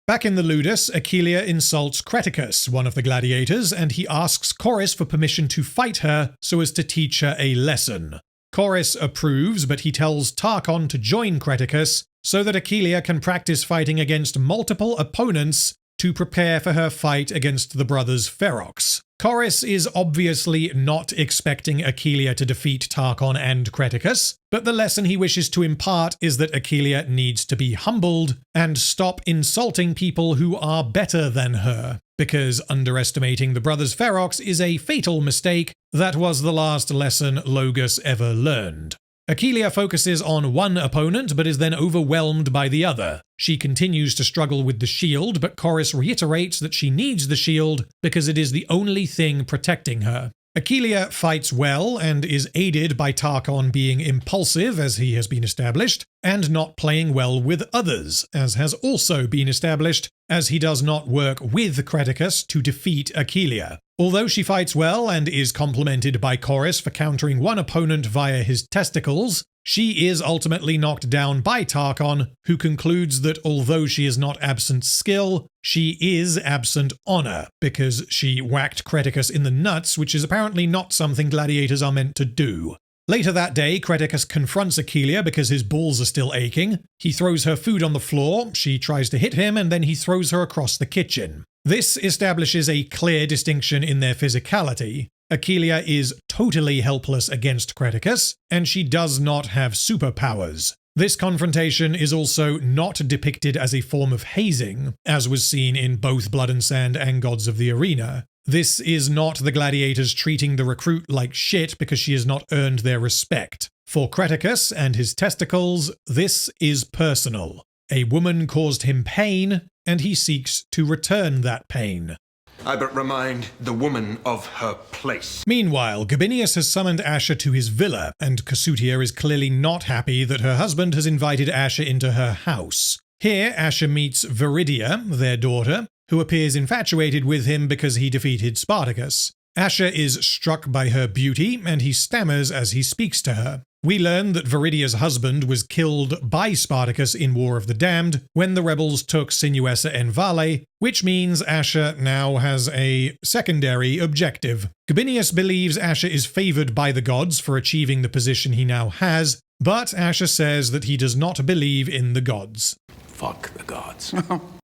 Back in the Ludus, Achelia insults Creticus, one of the gladiators, and he asks Chorus for permission to fight her so as to teach her a lesson. Chorus approves, but he tells Tarchon to join Creticus so that Achelia can practice fighting against multiple opponents to prepare for her fight against the brothers Ferox. Chorus is obviously not expecting Achelia to defeat Tarchon and Creticus, but the lesson he wishes to impart is that Achelia needs to be humbled and stop insulting people who are better than her, because underestimating the brothers Ferox is a fatal mistake that was the last lesson Logus ever learned. Achelia focuses on one opponent but is then overwhelmed by the other. She continues to struggle with the shield, but Chorus reiterates that she needs the shield because it is the only thing protecting her. Achelia fights well and is aided by Tarchon being impulsive, as he has been established, and not playing well with others, as has also been established, as he does not work with Spartacus to defeat Achelia. Although she fights well and is complimented by Chorus for countering one opponent via his testicles, she is ultimately knocked down by Tarchon, who concludes that although she is not absent skill, she is absent honor, because she whacked Spartacus in the nuts, which is apparently not something gladiators are meant to do. Later that day, Spartacus confronts Achelia because his balls are still aching. He throws her food on the floor, she tries to hit him, and then he throws her across the kitchen. This establishes a clear distinction in their physicality. Achelia is totally helpless against Spartacus, and she does not have superpowers. This confrontation is also not depicted as a form of hazing, as was seen in both Blood and Sand and Gods of the Arena. This is not the gladiators treating the recruit like shit because she has not earned their respect. For Spartacus and his testicles, this is personal. A woman caused him pain, and he seeks to return that pain. I but remind the woman of her place. Meanwhile, Gabinius has summoned Ashur to his villa, and Kasutia is clearly not happy that her husband has invited Ashur into her house. Here, Ashur meets Viridia, their daughter, who appears infatuated with him because he defeated Spartacus. Ashur is struck by her beauty, and he stammers as he speaks to her. We learn that Viridia's husband was killed by Spartacus in War of the Damned when the rebels took Sinuessa and Vale, which means Ashur now has a secondary objective. Gabinius believes Ashur is favored by the gods for achieving the position he now has, but Ashur says that he does not believe in the gods. Fuck the gods.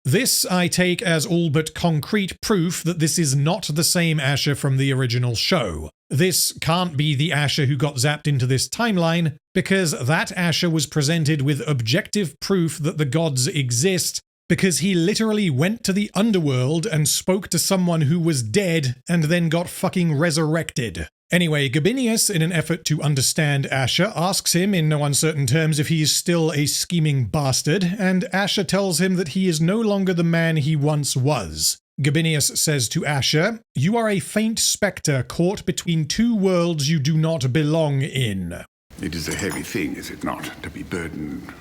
This I take as all but concrete proof that this is not the same Ashur from the original show. This can't be the Ashur who got zapped into this timeline, because that Ashur was presented with objective proof that the gods exist, because he literally went to the underworld and spoke to someone who was dead and then got fucking resurrected. Anyway, Gabinius, in an effort to understand Ashur, asks him in no uncertain terms if he is still a scheming bastard, and Ashur tells him that he is no longer the man he once was. Gabinius says to Ashur, "You are a faint spectre caught between two worlds you do not belong in." It is a heavy thing, is it not, to be burdened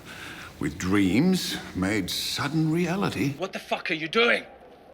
with dreams made sudden reality? What the fuck are you doing?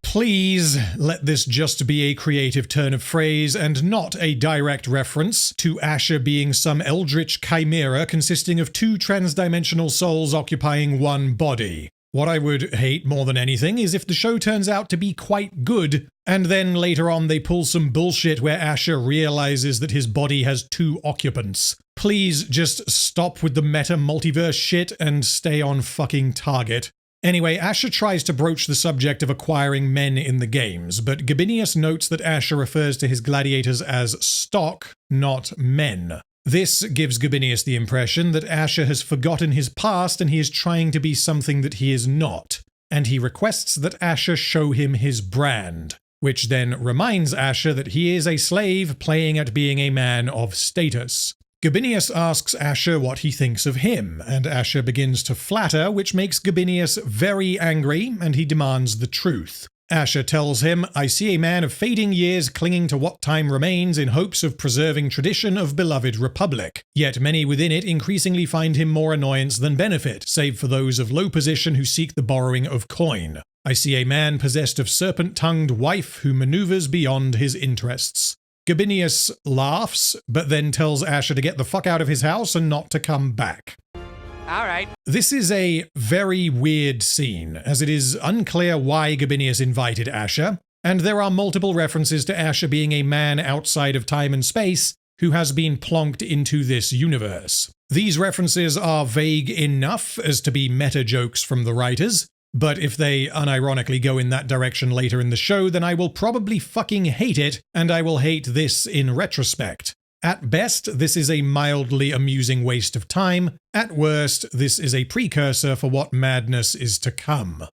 Please let this just be a creative turn of phrase and not a direct reference to Ashur being some eldritch chimera consisting of two transdimensional souls occupying one body. What I would hate more than anything is if the show turns out to be quite good, and then later on they pull some bullshit where Ashur realizes that his body has two occupants. Please just stop with the meta multiverse shit and stay on fucking target. Anyway, Ashur tries to broach the subject of acquiring men in the games, but Gabinius notes that Ashur refers to his gladiators as stock, not men. This gives Gabinius the impression that Ashur has forgotten his past and he is trying to be something that he is not, and he requests that Ashur show him his brand, which then reminds Ashur that he is a slave playing at being a man of status. Gabinius asks Ashur what he thinks of him, and Ashur begins to flatter, which makes Gabinius very angry, and he demands the truth. Ashur tells him, "I see a man of fading years clinging to what time remains in hopes of preserving tradition of beloved republic. Yet many within it increasingly find him more annoyance than benefit, save for those of low position who seek the borrowing of coin. I see a man possessed of serpent-tongued wife who maneuvers beyond his interests." Gabinius laughs, but then tells Ashur to get the fuck out of his house and not to come back. All right. This is a very weird scene, as it is unclear why Gabinius invited Ashur, and there are multiple references to Ashur being a man outside of time and space who has been plonked into this universe. These references are vague enough as to be meta-jokes from the writers, but if they unironically go in that direction later in the show, then I will probably fucking hate it, and I will hate this in retrospect. At best, this is a mildly amusing waste of time. At worst, this is a precursor for what madness is to come.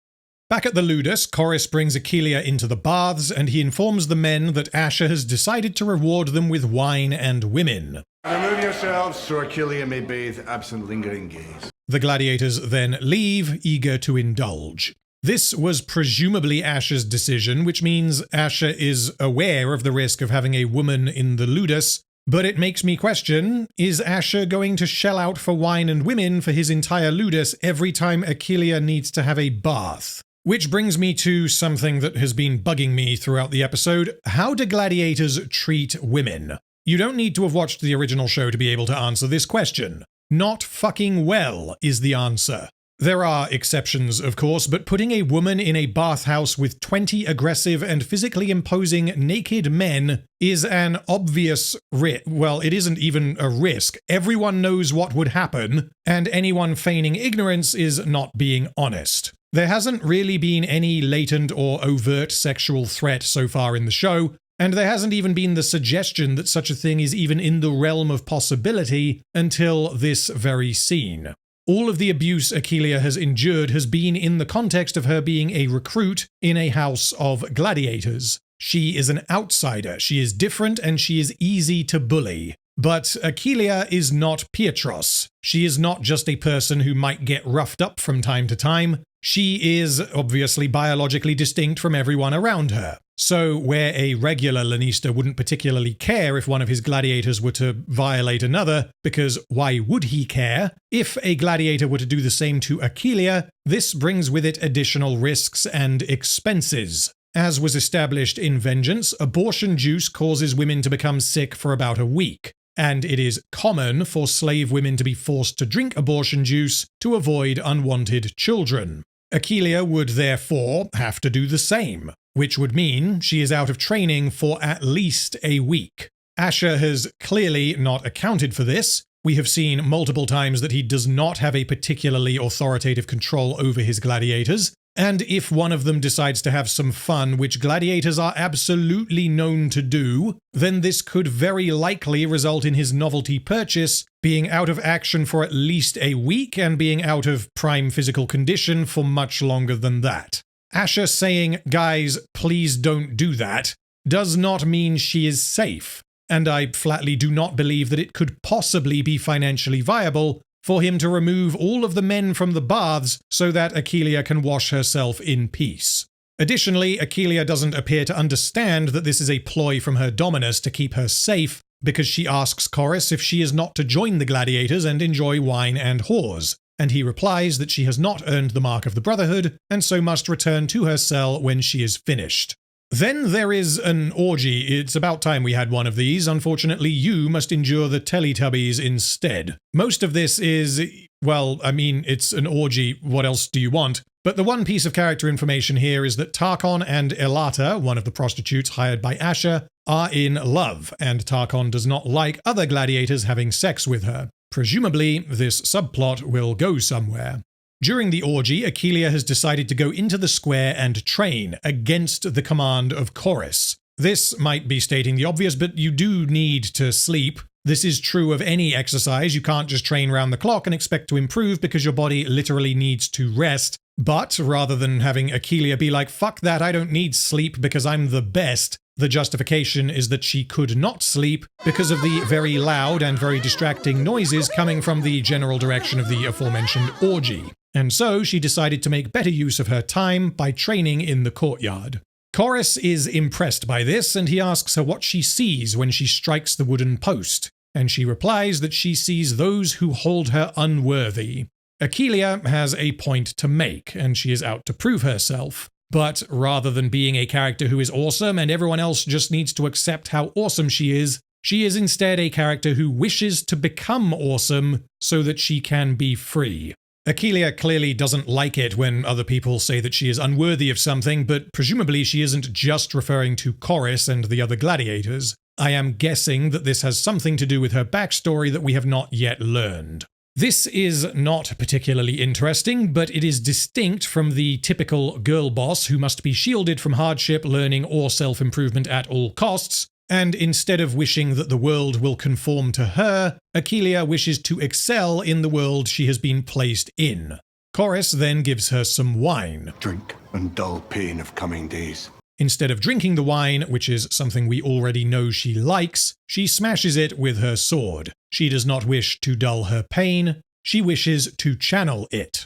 Back at the Ludus, Chorus brings Achelia into the baths, and he informs the men that Ashur has decided to reward them with wine and women. Remove yourselves so Achilles may bathe absent lingering gaze. The gladiators then leave, eager to indulge. This was presumably Ashur's decision, which means Ashur is aware of the risk of having a woman in the ludus, but it makes me question, is Ashur going to shell out for wine and women for his entire ludus every time Achilles needs to have a bath? Which brings me to something that has been bugging me throughout the episode. How do gladiators treat women? You don't need to have watched the original show to be able to answer this question. Not fucking well is the answer. There are exceptions, of course, but putting a woman in a bathhouse with 20 aggressive and physically imposing naked men is an obvious risk. Well, it isn't even a risk. Everyone knows what would happen, and anyone feigning ignorance is not being honest. There hasn't really been any latent or overt sexual threat so far in the show, and there hasn't even been the suggestion that such a thing is even in the realm of possibility until this very scene. All of the abuse Achilles has endured has been in the context of her being a recruit in a house of gladiators. She is an outsider, she is different, and she is easy to bully. But Achilles is not Pietros. She is not just a person who might get roughed up from time to time. She is obviously biologically distinct from everyone around her. So where a regular Lannister wouldn't particularly care if one of his gladiators were to violate another, because why would he care? If a gladiator were to do the same to Achilles, this brings with it additional risks and expenses. As was established in Vengeance, abortion juice causes women to become sick for about a week, and it is common for slave women to be forced to drink abortion juice to avoid unwanted children. Achilles would therefore have to do the same, which would mean she is out of training for at least a week. Ashur has clearly not accounted for this. We have seen multiple times that he does not have a particularly authoritative control over his gladiators, and if one of them decides to have some fun, which gladiators are absolutely known to do, then this could very likely result in his novelty purchase being out of action for at least a week and being out of prime physical condition for much longer than that. Ashur saying, guys, please don't do that, does not mean she is safe, and I flatly do not believe that it could possibly be financially viable for him to remove all of the men from the baths so that Achilles can wash herself in peace. Additionally, Achilles doesn't appear to understand that this is a ploy from her Dominus to keep her safe, because she asks Chorus if she is not to join the gladiators and enjoy wine and whores, and he replies that she has not earned the mark of the Brotherhood, and so must return to her cell when she is finished. Then there is an orgy. It's about time we had one of these. Unfortunately, you must endure the Teletubbies instead. Most of this is, well, I mean, it's an orgy. What else do you want? But the one piece of character information here is that Tarchon and Elata, one of the prostitutes hired by Ashur, are in love, and Tarchon does not like other gladiators having sex with her. Presumably, this subplot will go somewhere. During the orgy, Achilles has decided to go into the square and train against the command of Chorus. This might be stating the obvious, but you do need to sleep. This is true of any exercise. You can't just train round the clock and expect to improve because your body literally needs to rest. But rather than having Achilles be like, fuck that, I don't need sleep because I'm the best, the justification is that she could not sleep because of the very loud and very distracting noises coming from the general direction of the aforementioned orgy. And so she decided to make better use of her time by training in the courtyard. Chorus is impressed by this, and he asks her what she sees when she strikes the wooden post, and she replies that she sees those who hold her unworthy. Achilles has a point to make, and she is out to prove herself. But rather than being a character who is awesome and everyone else just needs to accept how awesome she is instead a character who wishes to become awesome so that she can be free. Achilles clearly doesn't like it when other people say that she is unworthy of something, but presumably she isn't just referring to Chorus and the other gladiators. I am guessing that this has something to do with her backstory that we have not yet learned. This is not particularly interesting, but it is distinct from the typical girl boss who must be shielded from hardship, learning, or self-improvement at all costs, and instead of wishing that the world will conform to her, Achilles wishes to excel in the world she has been placed in. Chorus then gives her some wine. Drink and dull pain of coming days. Instead of drinking the wine, which is something we already know she likes, she smashes it with her sword. She does not wish to dull her pain, she wishes to channel it.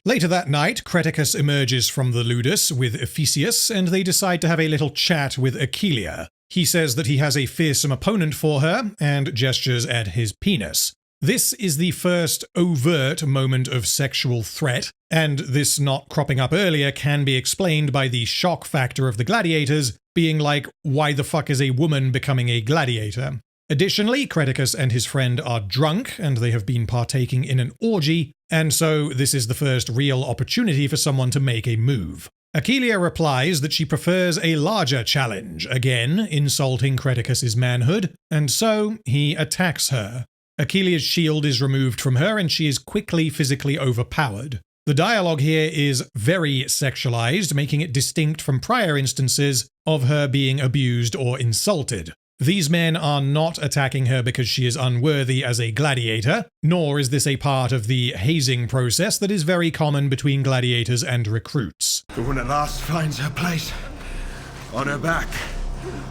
Later that night, Creticus emerges from the ludus with Ephesius, and they decide to have a little chat with Achelia. He says that he has a fearsome opponent for her, and gestures at his penis. This is the first overt moment of sexual threat, and this not cropping up earlier can be explained by the shock factor of the gladiators being like, why the fuck is a woman becoming a gladiator? Additionally, Creticus and his friend are drunk, and they have been partaking in an orgy, and so this is the first real opportunity for someone to make a move. Achelia replies that she prefers a larger challenge, again insulting Creticus's manhood, and so he attacks her. Achelia's shield is removed from her, and she is quickly physically overpowered. The dialogue here is very sexualized, making it distinct from prior instances of her being abused or insulted. These men are not attacking her because she is unworthy as a gladiator, nor is this a part of the hazing process that is very common between gladiators and recruits. The one at last finds her place, on her back,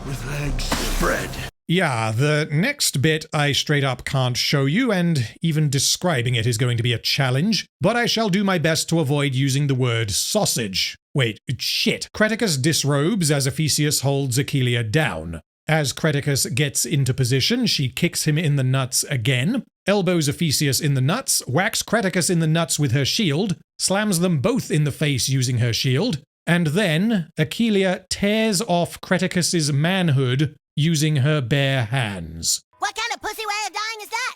with legs spread. Yeah, the next bit I straight up can't show you, and even describing it is going to be a challenge, but I shall do my best to avoid using the word sausage. Wait, shit. Creticus disrobes as Ephesius holds Achelia down. As Creticus gets into position, she kicks him in the nuts again, elbows Ephesius in the nuts, whacks Creticus in the nuts with her shield, slams them both in the face using her shield, and then Achelia tears off Creticus's manhood using her bare hands. What kind of pussy way of dying is that?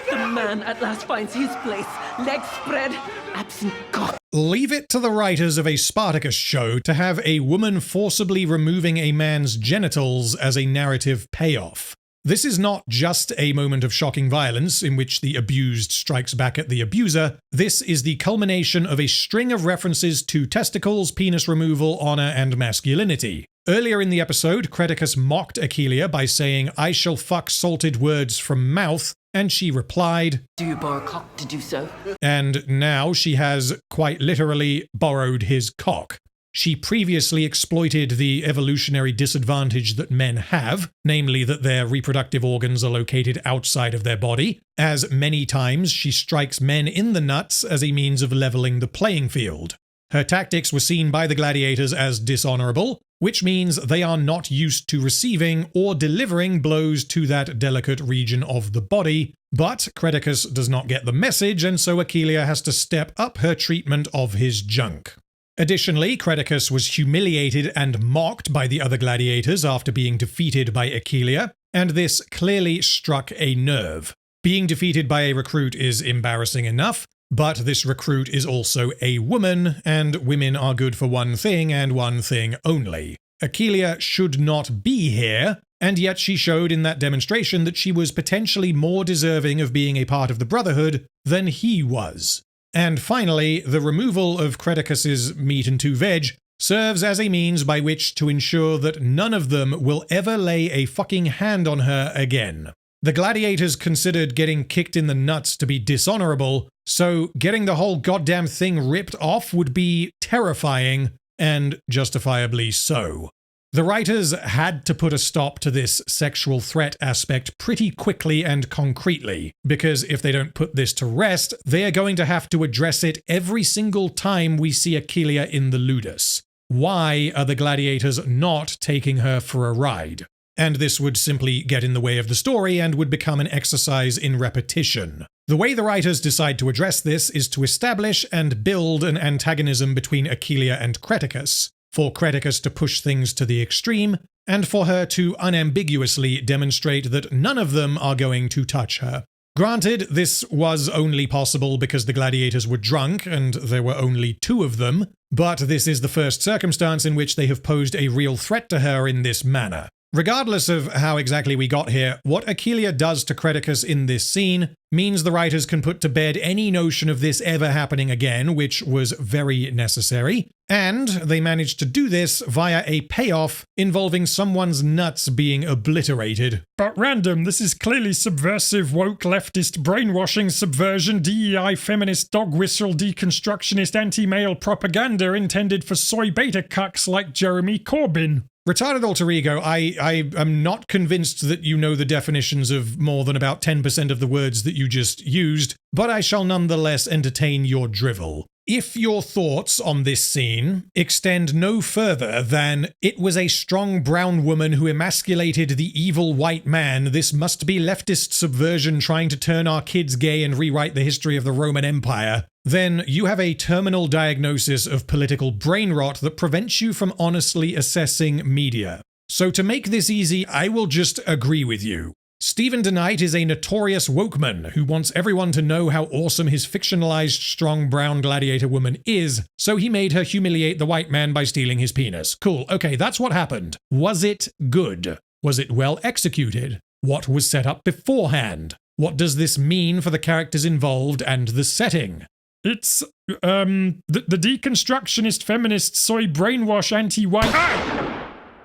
The man at last finds his place. Legs spread, absent cock. Leave it to the writers of a Spartacus show to have a woman forcibly removing a man's genitals as a narrative payoff. This is not just a moment of shocking violence in which the abused strikes back at the abuser. This is the culmination of a string of references to testicles, penis removal, honor, and masculinity. Earlier in the episode, Creticus mocked Achelia by saying, "I shall fuck salted words from mouth," and she replied, "Do you borrow cock to do so?" And now she has, quite literally, borrowed his cock. She previously exploited the evolutionary disadvantage that men have, namely that their reproductive organs are located outside of their body, as many times she strikes men in the nuts as a means of leveling the playing field. Her tactics were seen by the gladiators as dishonorable, which means they are not used to receiving or delivering blows to that delicate region of the body, but Creticus does not get the message, and so Achelia has to step up her treatment of his junk. Additionally, Creticus was humiliated and mocked by the other gladiators after being defeated by Achelia, and this clearly struck a nerve. Being defeated by a recruit is embarrassing enough, but this recruit is also a woman, and women are good for one thing and one thing only. Achelia should not be here, and yet she showed in that demonstration that she was potentially more deserving of being a part of the Brotherhood than he was. And finally, the removal of Creticus's meat and two veg serves as a means by which to ensure that none of them will ever lay a fucking hand on her again. The gladiators considered getting kicked in the nuts to be dishonorable, so getting the whole goddamn thing ripped off would be terrifying, and justifiably so. The writers had to put a stop to this sexual threat aspect pretty quickly and concretely, because if they don't put this to rest, they are going to have to address it every single time we see Achelia in the ludus. Why are the gladiators not taking her for a ride? And this would simply get in the way of the story and would become an exercise in repetition. The way the writers decide to address this is to establish and build an antagonism between Achelia and Creticus, for Creticus to push things to the extreme, and for her to unambiguously demonstrate that none of them are going to touch her. Granted, this was only possible because the gladiators were drunk and there were only two of them, but this is the first circumstance in which they have posed a real threat to her in this manner. Regardless of how exactly we got here, what Achelia does to Creticus in this scene means the writers can put to bed any notion of this ever happening again, which was very necessary. And they managed to do this via a payoff involving someone's nuts being obliterated. But random, this is clearly subversive, woke, leftist, brainwashing, subversion, DEI, feminist, dog whistle, deconstructionist, anti-male propaganda intended for soy beta cucks like Jeremy Corbyn. Retarded alter ego, I am not convinced that you know the definitions of more than about 10% of the words that you just used, but I shall nonetheless entertain your drivel. If your thoughts on this scene extend no further than it was a strong brown woman who emasculated the evil white man, this must be leftist subversion trying to turn our kids gay and rewrite the history of the Roman Empire, then you have a terminal diagnosis of political brain rot that prevents you from honestly assessing media. So to make this easy, I will just agree with you. Stephen DeKnight is a notorious wokeman who wants everyone to know how awesome his fictionalized strong brown gladiator woman is, so he made her humiliate the white man by stealing his penis. Cool, okay, that's what happened. Was it good? Was it well executed? What was set up beforehand? What does this mean for the characters involved and the setting? It's, the deconstructionist, feminist, soy brainwash, anti-white...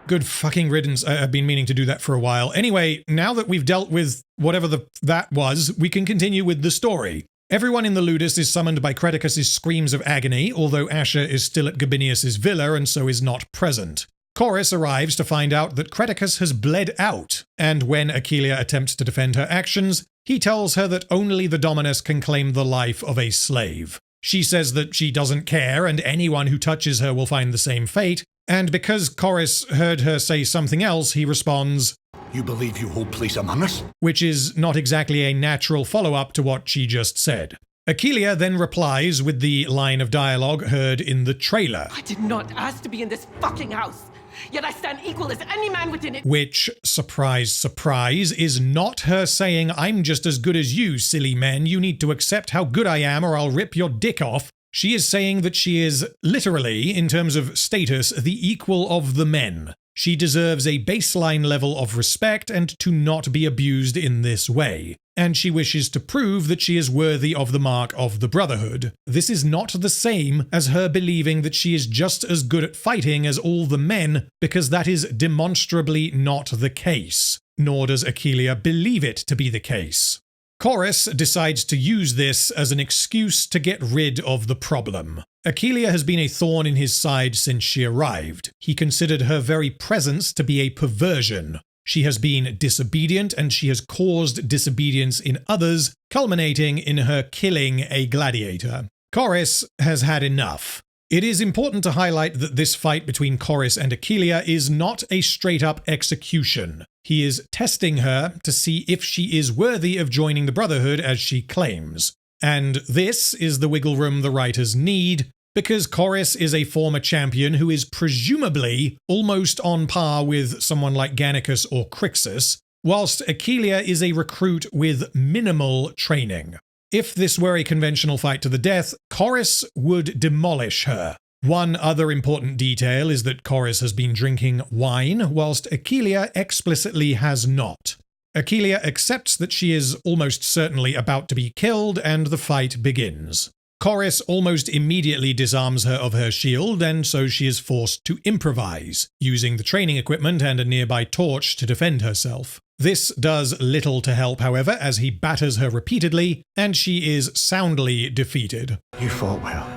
Good fucking riddance. I've been meaning to do that for a while. Anyway, now that we've dealt with whatever that was, we can continue with the story. Everyone in the Ludus is summoned by Creticus's screams of agony, although Ashur is still at Gabinius's villa and so is not present. Chorus arrives to find out that Creticus has bled out, and when Achelia attempts to defend her actions, he tells her that only the Dominus can claim the life of a slave. She says that she doesn't care and anyone who touches her will find the same fate, and because Chorus heard her say something else, he responds, "You believe you hold place among us?" Which is not exactly a natural follow-up to what she just said. Achelia then replies with the line of dialogue heard in the trailer. I did not ask to be in this fucking house, yet I stand equal as any man within it. Which, surprise, surprise, is not her saying, "I'm just as good as you, silly men, you need to accept how good I am or I'll rip your dick off." She is saying that she is, literally, in terms of status, the equal of the men. She deserves a baseline level of respect and to not be abused in this way. And she wishes to prove that she is worthy of the mark of the Brotherhood. This is not the same as her believing that she is just as good at fighting as all the men, because that is demonstrably not the case. Nor does Achelia believe it to be the case. Chorus decides to use this as an excuse to get rid of the problem. Achelia has been a thorn in his side since she arrived. He considered her very presence to be a perversion. She has been disobedient and she has caused disobedience in others, culminating in her killing a gladiator. Chorus has had enough. It is important to highlight that this fight between Chorus and Achelia is not a straight-up execution. He is testing her to see if she is worthy of joining the Brotherhood as she claims. And this is the wiggle room the writers need, because Chorus is a former champion who is presumably almost on par with someone like Gannicus or Crixus, whilst Achelia is a recruit with minimal training. If this were a conventional fight to the death, Chorus would demolish her. One other important detail is that Chorus has been drinking wine, whilst Achelia explicitly has not. Achelia accepts that she is almost certainly about to be killed, and the fight begins. Chorus almost immediately disarms her of her shield, and so she is forced to improvise, using the training equipment and a nearby torch to defend herself. This does little to help, however, as he batters her repeatedly, and she is soundly defeated. You fought well,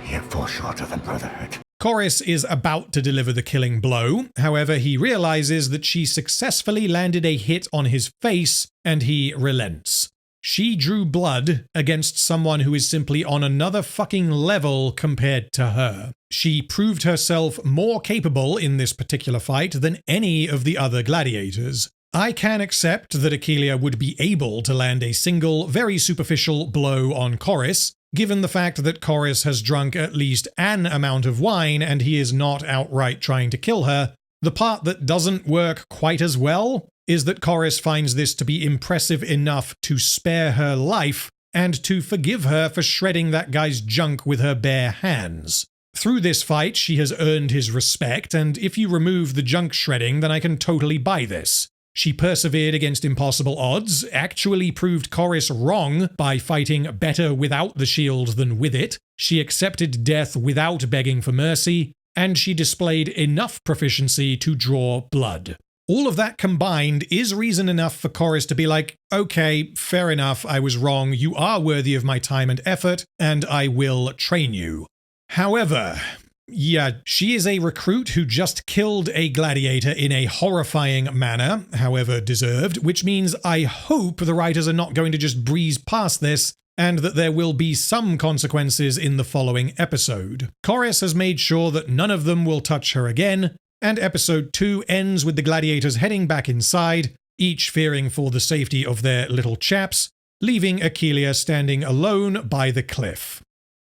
yet fall short of the Brotherhood. Chorus is about to deliver the killing blow, however he realizes that she successfully landed a hit on his face, and he relents. She drew blood against someone who is simply on another fucking level compared to her. She proved herself more capable in this particular fight than any of the other gladiators. I can accept that Achelia would be able to land a single, very superficial blow on Chorus, given the fact that Chorus has drunk at least an amount of wine and he is not outright trying to kill her. The part that doesn't work quite as well is that Chorus finds this to be impressive enough to spare her life and to forgive her for shredding that guy's junk with her bare hands. Through this fight, she has earned his respect, and if you remove the junk shredding, then I can totally buy this. She persevered against impossible odds, actually proved Chorus wrong by fighting better without the shield than with it, she accepted death without begging for mercy, and she displayed enough proficiency to draw blood. All of that combined is reason enough for Chorus to be like, okay, fair enough, I was wrong, you are worthy of my time and effort, and I will train you. However, yeah, she is a recruit who just killed a gladiator in a horrifying manner, however deserved, which means I hope the writers are not going to just breeze past this, and that there will be some consequences in the following episode. Chorus has made sure that none of them will touch her again, and episode 2 ends with the gladiators heading back inside, each fearing for the safety of their little chaps, leaving Achelia standing alone by the cliff.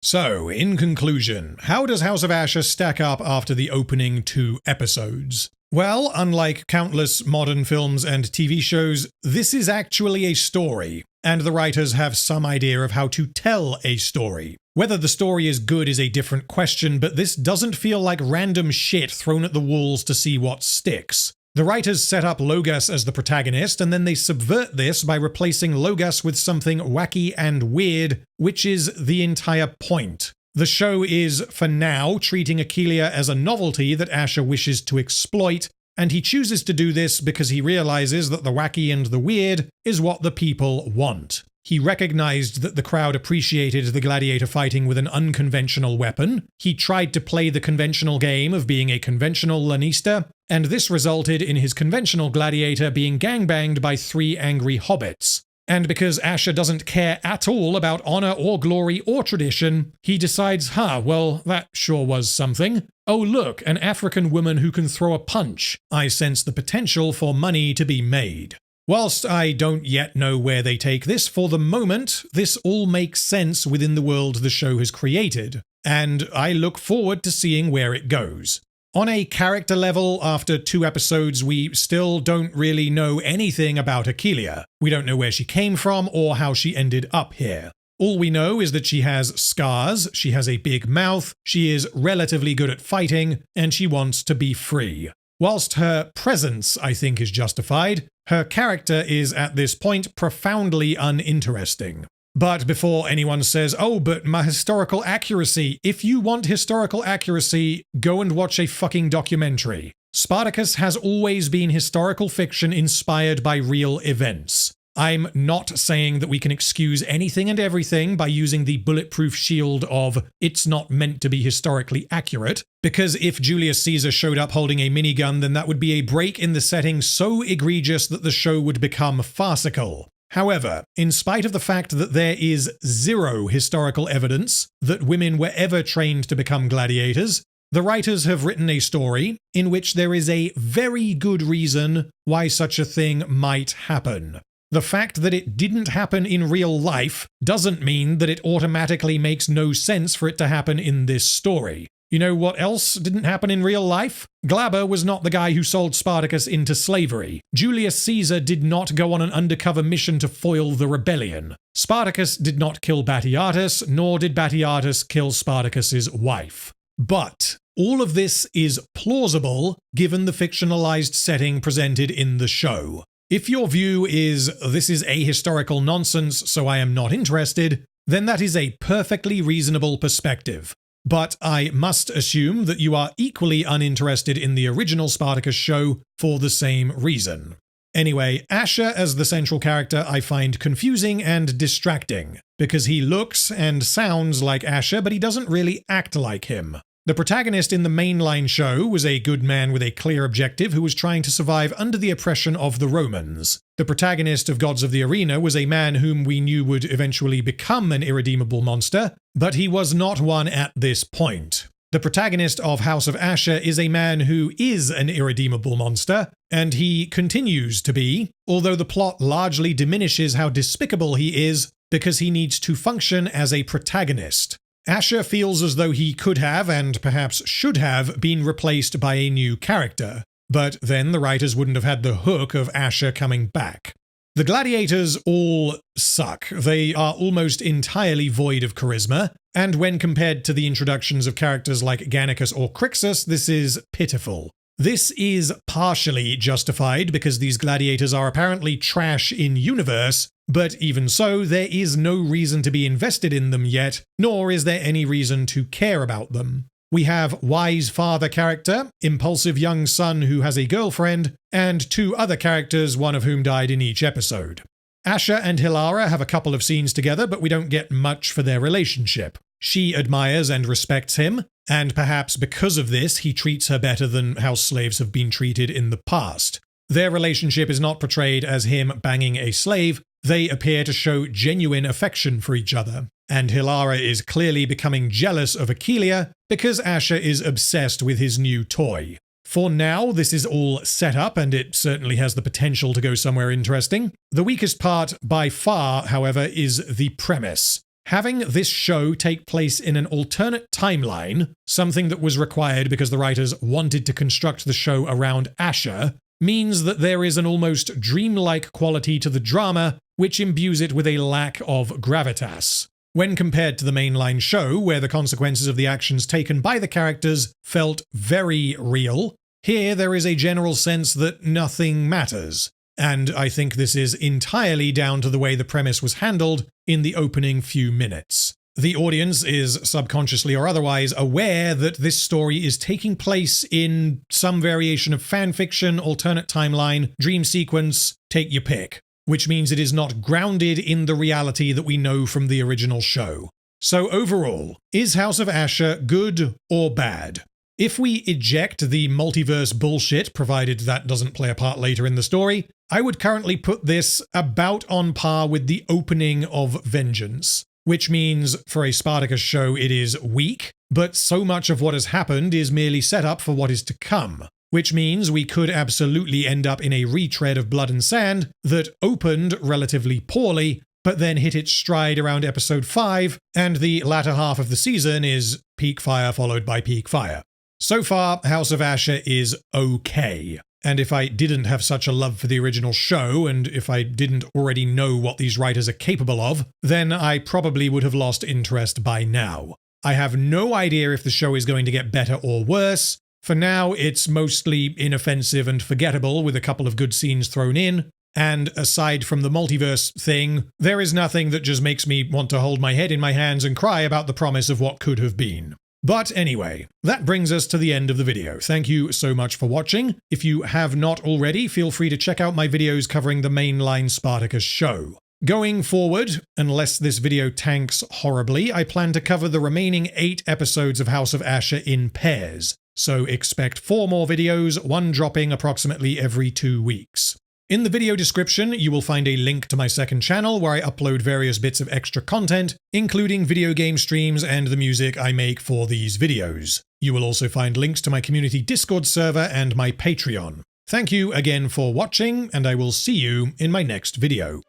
So, in conclusion, how does House of Ashur stack up after the opening 2 episodes? Well, unlike countless modern films and TV shows, this is actually a story, and the writers have some idea of how to tell a story. Whether the story is good is a different question, but this doesn't feel like random shit thrown at the walls to see what sticks. The writers set up Logos as the protagonist, and then they subvert this by replacing Logos with something wacky and weird, which is the entire point. The show is, for now, treating Achelia as a novelty that Ashur wishes to exploit, and he chooses to do this because he realizes that the wacky and the weird is what the people want. He recognized that the crowd appreciated the gladiator fighting with an unconventional weapon. He tried to play the conventional game of being a conventional Lannister, and this resulted in his conventional gladiator being gangbanged by 3 angry hobbits. And because Ashur doesn't care at all about honor or glory or tradition, he decides, well, that sure was something. Oh look, an African woman who can throw a punch. I sense the potential for money to be made. Whilst I don't yet know where they take this, for the moment, this all makes sense within the world the show has created, and I look forward to seeing where it goes. On a character level, after 2 episodes, we still don't really know anything about Achelia. We don't know where she came from or how she ended up here. All we know is that she has scars, she has a big mouth, she is relatively good at fighting, and she wants to be free. Whilst her presence, I think, is justified, her character is at this point profoundly uninteresting. But before anyone says, oh, but my historical accuracy, if you want historical accuracy, go and watch a fucking documentary. Spartacus has always been historical fiction inspired by real events. I'm not saying that we can excuse anything and everything by using the bulletproof shield of it's not meant to be historically accurate, because if Julius Caesar showed up holding a minigun, then that would be a break in the setting so egregious that the show would become farcical. However, in spite of the fact that there is 0 historical evidence that women were ever trained to become gladiators, the writers have written a story in which there is a very good reason why such a thing might happen. The fact that it didn't happen in real life doesn't mean that it automatically makes no sense for it to happen in this story. You know what else didn't happen in real life? Glaber was not the guy who sold Spartacus into slavery. Julius Caesar did not go on an undercover mission to foil the rebellion. Spartacus did not kill Batiatus, nor did Batiatus kill Spartacus's wife. But all of this is plausible given the fictionalized setting presented in the show. If your view is, this is ahistorical nonsense, so I am not interested, then that is a perfectly reasonable perspective. But I must assume that you are equally uninterested in the original Spartacus show for the same reason. Anyway, Ashur as the central character I find confusing and distracting, because he looks and sounds like Ashur, but he doesn't really act like him. The protagonist in the mainline show was a good man with a clear objective who was trying to survive under the oppression of the Romans. The protagonist of Gods of the Arena was a man whom we knew would eventually become an irredeemable monster, but he was not one at this point. The protagonist of House of Ashur is a man who is an irredeemable monster, and he continues to be, although the plot largely diminishes how despicable he is because he needs to function as a protagonist. Ashur feels as though he could have, and perhaps should have, been replaced by a new character, but then the writers wouldn't have had the hook of Ashur coming back. The gladiators all suck. They are almost entirely void of charisma, and when compared to the introductions of characters like Gannicus or Crixus, this is pitiful. This is partially justified because these gladiators are apparently trash in universe, but even so, there is no reason to be invested in them yet, nor is there any reason to care about them. We have wise father character, impulsive young son who has a girlfriend, and 2 other characters, one of whom died in each episode. Ashur and Hilara have a couple of scenes together, but we don't get much for their relationship. She admires and respects him, and perhaps because of this, he treats her better than house slaves have been treated in the past. Their relationship is not portrayed as him banging a slave. They appear to show genuine affection for each other. And Hilara is clearly becoming jealous of Aquilia because Ashur is obsessed with his new toy. For now, this is all set up and it certainly has the potential to go somewhere interesting. The weakest part by far, however, is the premise. Having this show take place in an alternate timeline, something that was required because the writers wanted to construct the show around Ashur, means that there is an almost dreamlike quality to the drama, which imbues it with a lack of gravitas. When compared to the mainline show, where the consequences of the actions taken by the characters felt very real, here there is a general sense that nothing matters. And I think this is entirely down to the way the premise was handled in the opening few minutes. The audience is subconsciously or otherwise aware that this story is taking place in some variation of fanfiction, alternate timeline, dream sequence, take your pick, which means it is not grounded in the reality that we know from the original show. So overall, is House of Ashur good or bad? If we eject the multiverse bullshit, provided that doesn't play a part later in the story, I would currently put this about on par with the opening of Vengeance, which means for a Spartacus show it is weak, but so much of what has happened is merely set up for what is to come, which means we could absolutely end up in a retread of Blood and Sand that opened relatively poorly, but then hit its stride around episode 5, and the latter half of the season is peak fire followed by peak fire. So far, House of Ashur is okay. And if I didn't have such a love for the original show, and if I didn't already know what these writers are capable of, then I probably would have lost interest by now. I have no idea if the show is going to get better or worse. For now, it's mostly inoffensive and forgettable with a couple of good scenes thrown in. And aside from the multiverse thing, there is nothing that just makes me want to hold my head in my hands and cry about the promise of what could have been. But anyway, that brings us to the end of the video. Thank you so much for watching. If you have not already, feel free to check out my videos covering the mainline Spartacus show. Going forward, unless this video tanks horribly, I plan to cover the remaining 8 episodes of House of Ashur in pairs. So expect 4 more videos, one dropping approximately every 2 weeks. In the video description, you will find a link to my second channel where I upload various bits of extra content, including video game streams and the music I make for these videos. You will also find links to my community Discord server and my Patreon. Thank you again for watching, and I will see you in my next video.